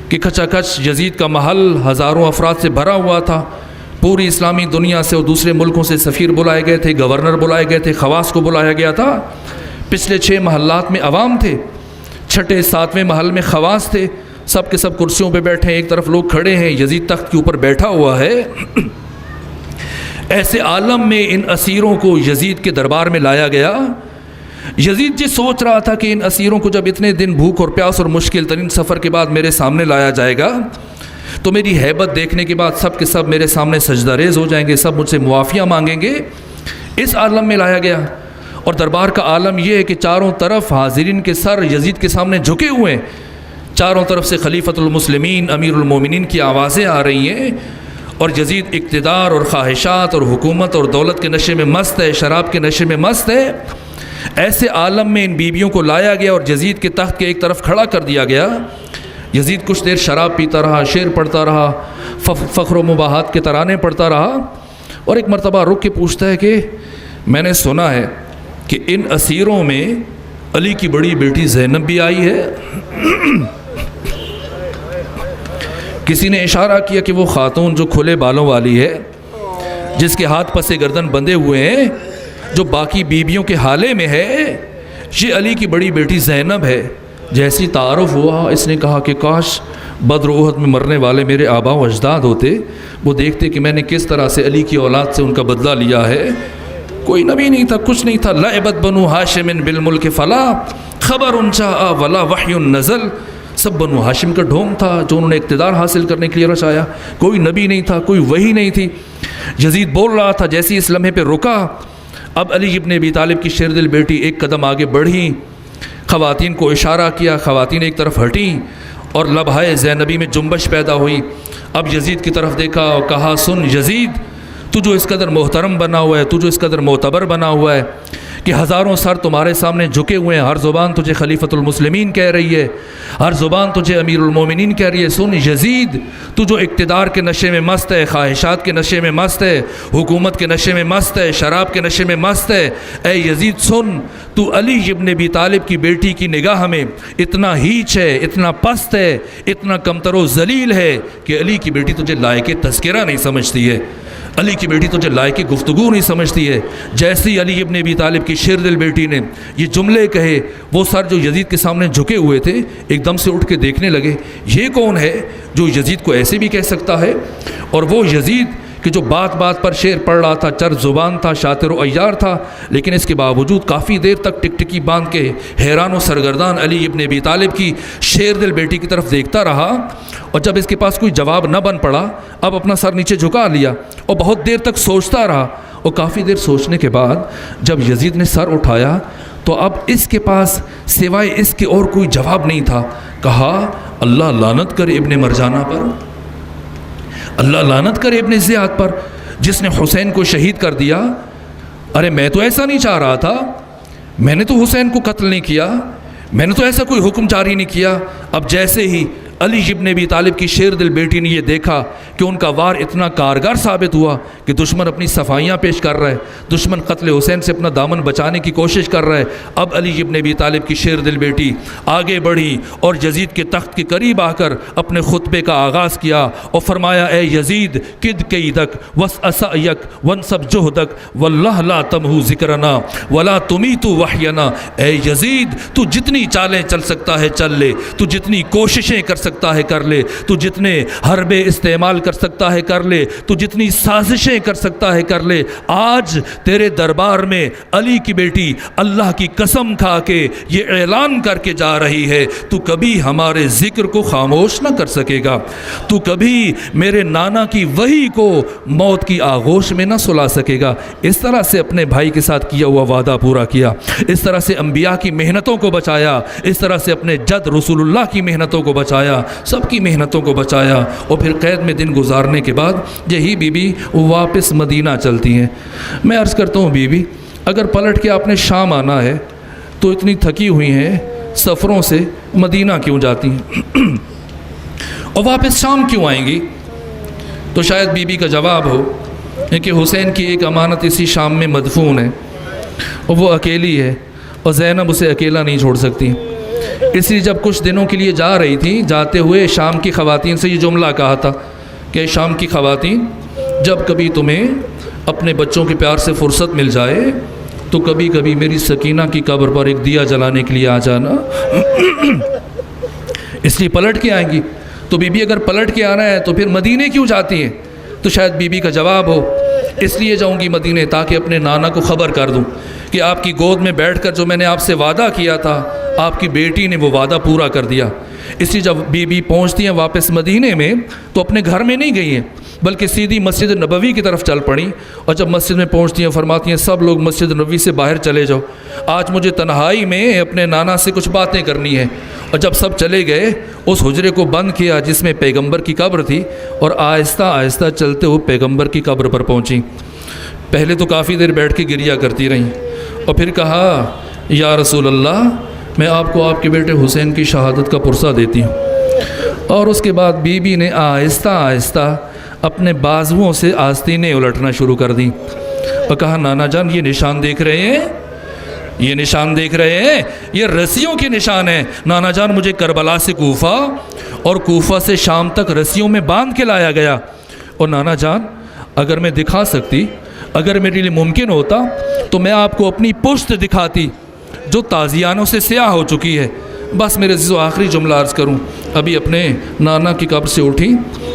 کہ کچا کچ یزید کا محل ہزاروں افراد سے بھرا ہوا تھا۔ پوری اسلامی دنیا سے اور دوسرے ملکوں سے سفیر بلائے گئے تھے، گورنر بلائے گئے تھے، خواص کو بلایا گیا تھا۔ پچھلے 6 محلات میں عوام تھے، 6 7ویں محل میں خواص تھے، سب کے سب کرسیوں پہ بیٹھے ہیں، ایک طرف لوگ کھڑے ہیں، یزید تخت کے اوپر بیٹھا ہوا ہے۔ ایسے عالم میں ان اسیروں کو یزید کے دربار میں لایا گیا۔ یزید جی سوچ رہا تھا کہ ان اسیروں کو جب اتنے دن بھوک اور پیاس اور مشکل ترین سفر کے بعد میرے سامنے لایا جائے گا تو میری ہیبت دیکھنے کے بعد سب کے سب میرے سامنے سجدہ ریز ہو جائیں گے، سب مجھ سے معافیاں مانگیں گے۔ اس عالم میں لایا گیا، اور دربار کا عالم یہ ہے کہ چاروں طرف حاضرین کے سر یزید کے سامنے جھکے ہوئے ہیں، چاروں طرف سے خلیفۃ المسلمین امیر المومنین کی آوازیں آ رہی ہیں، اور یزید اقتدار اور خواہشات اور حکومت اور دولت کے نشے میں مست ہے، شراب کے نشے میں مست ہے۔ ایسے عالم میں ان بیویوں کو لایا گیا اور یزید کے تخت کے ایک طرف کھڑا کر دیا گیا۔ یزید کچھ دیر شراب پیتا رہا، شعر پڑھتا رہا، فخر و مباحات کے ترانے پڑھتا رہا، اور ایک مرتبہ رک کے پوچھتا ہے کہ میں نے سنا ہے کہ ان اسیروں میں علی کی بڑی بیٹی زینب بھی آئی ہے۔ کسی نے اشارہ کیا کہ وہ خاتون جو کھلے بالوں والی ہے، جس کے ہاتھ پس گردن بندھے ہوئے ہیں، جو باقی بیویوں کے حالے میں ہے، یہ علی کی بڑی بیٹی زینب ہے۔ جیسی تعارف ہوا، اس نے کہا کہ کاش بدر و احد میں مرنے والے میرے آبا و اجداد ہوتے، وہ دیکھتے کہ میں نے کس طرح سے علی کی اولاد سے ان کا بدلہ لیا ہے۔ کوئی نبی نہیں تھا، کچھ نہیں تھا۔ لعبت بنو ہاشم بالملک فلا خبر جاء ولا وحی نزل، سب بنو ہاشم کا ڈھونگ تھا جو انہوں نے اقتدار حاصل کرنے کے لیے رچایا، کوئی نبی نہیں تھا، کوئی وحی نہیں تھی۔ یزید بول رہا تھا، جیسی اس لمحے پہ رکا، اب علی ابن ابی طالب کی شیر دل بیٹی ایک قدم آگے بڑھی، خواتین کو اشارہ کیا، خواتین ایک طرف ہٹیں، اور لبہائے زینبی میں جنبش پیدا ہوئی۔ اب یزید کی طرف دیکھا اور کہا، سن یزید، تو جو اس قدر محترم بنا ہوا ہے، تو جو اس قدر معتبر بنا ہوا ہے کہ ہزاروں سر تمہارے سامنے جھکے ہوئے ہیں، ہر زبان تجھے خلیفۃ المسلمین کہہ رہی ہے، ہر زبان تجھے امیر المومنین کہہ رہی ہے، سن یزید، تو جو اقتدار کے نشے میں مست ہے، خواہشات کے نشے میں مست ہے، حکومت کے نشے میں مست ہے، شراب کے نشے میں مست ہے، اے یزید سن، تو علی ابن ابی طالب کی بیٹی کی نگاہ میں اتنا ہیچ ہے، اتنا پست ہے، اتنا کمتر و ذلیل ہے کہ علی کی بیٹی تجھے لائق تذکرہ نہیں سمجھتی ہے، علی کی بیٹی تجھے لائق گفتگو نہیں سمجھتی ہے۔ جیسے ہی علی ابن ابی طالب کی شیر دل بیٹی نے یہ جملے کہے، وہ سر جو یزید کے سامنے جھکے ہوئے تھے ایک دم سے اٹھ کے دیکھنے لگے، یہ کون ہے جو یزید کو ایسے بھی کہہ سکتا ہے؟ اور وہ یزید کہ جو بات بات پر شعر پڑھ رہا تھا، چر زبان تھا، شاطر و عیار تھا، لیکن اس کے باوجود کافی دیر تک ٹکٹکی باندھ کے حیران و سرگردان علی ابن ابی طالب کی شیر دل بیٹی کی طرف دیکھتا رہا، اور جب اس کے پاس کوئی جواب نہ بن پڑا، اب اپنا سر نیچے جھکا لیا اور بہت دیر تک سوچتا رہا، اور کافی دیر سوچنے کے بعد جب یزید نے سر اٹھایا تو اب اس کے پاس سوائے اس کے اور کوئی جواب نہیں تھا۔ کہا، اللہ لعنت کرے ابن مرجانہ پر، اللہ لعنت کرے ابن زیاد پر، جس نے حسین کو شہید کر دیا۔ ارے میں تو ایسا نہیں چاہ رہا تھا، میں نے تو حسین کو قتل نہیں کیا، میں نے تو ایسا کوئی حکم جاری نہیں کیا۔ اب جیسے ہی علی ابن ابی طالب کی شیر دل بیٹی نے یہ دیکھا کہ ان کا وار اتنا کارگر ثابت ہوا کہ دشمن اپنی صفائیاں پیش کر رہا ہے، دشمن قتل حسین سے اپنا دامن بچانے کی کوشش کر رہا ہے۔ اب علی ابن ابی طالب کی شیر دل بیٹی آگے بڑھی اور یزید کے تخت کے قریب آ کر اپنے خطبے کا آغاز کیا اور فرمایا، اے یزید کد کیدک وسعیک ونصب جہدک واللہ لا تمحو ذکرنا ولا تمیت وحینا۔ اے یزید تو جتنی چالیں چل سکتا ہے چل لے، تو جتنی کوششیں کر سکتا ہے کر لے، تو جتنے حربے استعمال کر سکتا ہے کر لے، تو جتنی سازشیں کر سکتا ہے کر لے۔ آج تیرے دربار میں علی کی بیٹی اللہ کی قسم کھا کے یہ اعلان کر کے جا رہی ہے، تو کبھی ہمارے ذکر کو خاموش نہ کر سکے گا، تو کبھی میرے نانا کی وحی کو موت کی آغوش میں نہ سلا سکے گا۔ اس طرح سے اپنے بھائی کے ساتھ کیا ہوا وعدہ پورا کیا، اس طرح سے انبیاء کی محنتوں کو بچایا، اس طرح سے اپنے جد رسول اللہ کی محنتوں کو بچایا، سب کی محنتوں کو بچایا۔ اور پھر قید میں دن گزارنے کے بعد یہی بی بی واپس مدینہ چلتی ہیں۔ میں عرض کرتا ہوں بی بی اگر پلٹ کے آپ نے شام آنا ہے تو اتنی تھکی ہوئی ہیں سفروں سے مدینہ کیوں جاتی ہیں اور واپس شام کیوں آئیں گی؟ تو شاید بی بی کا جواب ہو کہ حسین کی ایک امانت اسی شام میں مدفون ہے اور وہ اکیلی ہے اور زینب اسے اکیلا نہیں چھوڑ سکتی، اس لیے جب کچھ دنوں کے لیے جا رہی تھی، جاتے ہوئے شام کی خواتین سے یہ جملہ کہا تھا کہ شام کی خواتین جب کبھی تمہیں اپنے بچوں کے پیار سے فرصت مل جائے تو کبھی کبھی میری سکینہ کی قبر پر ایک دیا جلانے کے لیے آ جانا، اس لیے پلٹ کے آئیں گی۔ تو بی بی اگر پلٹ کے آنا ہے تو پھر مدینے کیوں جاتی ہیں؟ تو شاید بی بی کا جواب ہو اس لیے جاؤں گی مدینے تاکہ اپنے نانا کو خبر کر دوں کہ آپ کی گود میں بیٹھ کر جو میں نے آپ سے وعدہ کیا تھا آپ کی بیٹی نے وہ وعدہ پورا کر دیا۔ اس لیے جب بی بی پہنچتی ہیں واپس مدینے میں تو اپنے گھر میں نہیں گئی ہیں بلکہ سیدھی مسجد نبوی کی طرف چل پڑیں، اور جب مسجد میں پہنچتی ہیں فرماتی ہیں سب لوگ مسجد نبوی سے باہر چلے جاؤ، آج مجھے تنہائی میں اپنے نانا سے کچھ باتیں کرنی ہیں۔ اور جب سب چلے گئے اس حجرے کو بند کیا جس میں پیغمبر کی قبر تھی اور آہستہ آہستہ چلتے ہوئے پیغمبر کی قبر پر پہنچیں۔ پہلے تو کافی دیر بیٹھ کے گریہ کرتی رہیں اور پھر کہا یا رسول اللہ میں آپ کو آپ کے بیٹے حسین کی شہادت کا پرسہ دیتی ہوں۔ اور اس کے بعد بی بی نے آہستہ آہستہ اپنے بازوؤں سے آستینیں الٹنا شروع کر دیں اور کہا نانا جان یہ نشان دیکھ رہے ہیں، یہ نشان دیکھ رہے ہیں، یہ رسیوں کے نشان ہیں۔ نانا جان مجھے کربلا سے کوفہ اور کوفہ سے شام تک رسیوں میں باندھ کے لایا گیا، اور نانا جان اگر میں دکھا سکتی، اگر میرے لیے ممکن ہوتا تو میں آپ کو اپنی پشت دکھاتی جو تازیانوں سے سیاہ ہو چکی ہے۔ بس میرے عزیزو آخری جملہ عرض کروں، ابھی اپنے نانا کی قبر سے اٹھی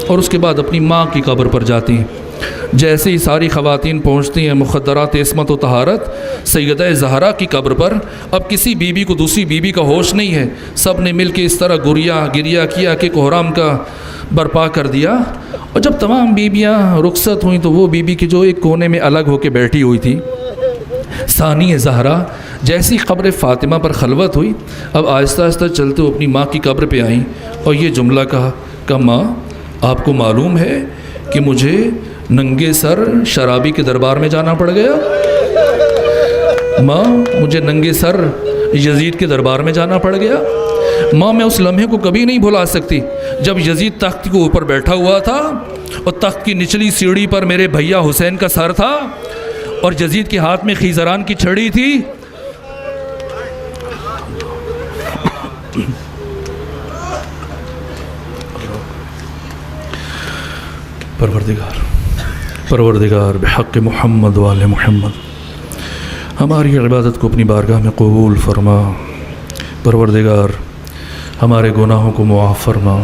اور اس کے بعد اپنی ماں کی قبر پر جاتی ہیں۔ جیسے ہی ساری خواتین پہنچتی ہیں مخدرات عصمت و طہارت سیدہ زہرا کی قبر پر، اب کسی بی بی کو دوسری بی بی کا ہوش نہیں ہے، سب نے مل کے اس طرح گریہ کیا کہ کوہرام کا برپا کر دیا۔ اور جب تمام بیویاں رخصت ہوئیں تو وہ بی بی کی جو ایک کونے میں الگ ہو کے بیٹھی ہوئی تھی ثانی زہرا جیسی قبر فاطمہ پر خلوت ہوئی، اب آہستہ آہستہ چلتے ہوئے اپنی ماں کی قبر پہ آئیں اور یہ جملہ کہا کہ ماں آپ کو معلوم ہے کہ مجھے ننگے سر شرابی کے دربار میں جانا پڑ گیا، ماں مجھے ننگے سر یزید کے دربار میں جانا پڑ گیا۔ ماں میں اس لمحے کو کبھی نہیں بھلا سکتی جب یزید تخت کے اوپر بیٹھا ہوا تھا اور تخت کی نچلی سیڑھی پر میرے بھیا حسین کا سر تھا اور یزید کے ہاتھ میں خیزران کی چھڑی تھی۔ پروردگار بحق محمد وآل محمد ہماری عبادت کو اپنی بارگاہ میں قبول فرما۔ پروردگار ہمارے گناہوں کو معاف فرما،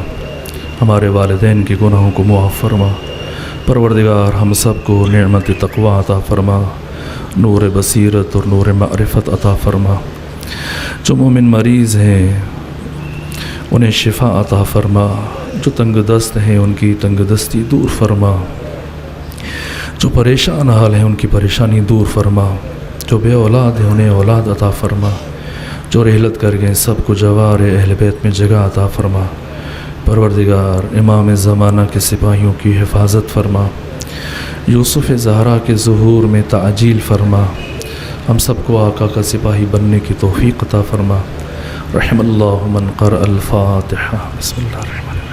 ہمارے والدین کے گناہوں کو معاف فرما۔ پروردگار ہم سب کو نعمت تقوی عطا فرما، نور بصیرت اور نور معرفت عطا فرما۔ جو مومن مریض ہیں انہیں شفا عطا فرما، جو تنگ دست ہیں ان کی تنگ دستی دور فرما، جو پریشان حال ہیں ان کی پریشانی دور فرما، جو بے اولاد ہیں انہیں اولاد عطا فرما، جو رحلت کر گئے سب کو جوار اہل بیت میں جگہ عطا فرما۔ پروردگار امام زمانہ کے سپاہیوں کی حفاظت فرما، یوسف زہرا کے ظہور میں تعجیل فرما، ہم سب کو آقا کا سپاہی بننے کی توفیق عطا فرما۔ رحم اللہ من قرأ الفاتحہ۔ بسم اللہ الرحمن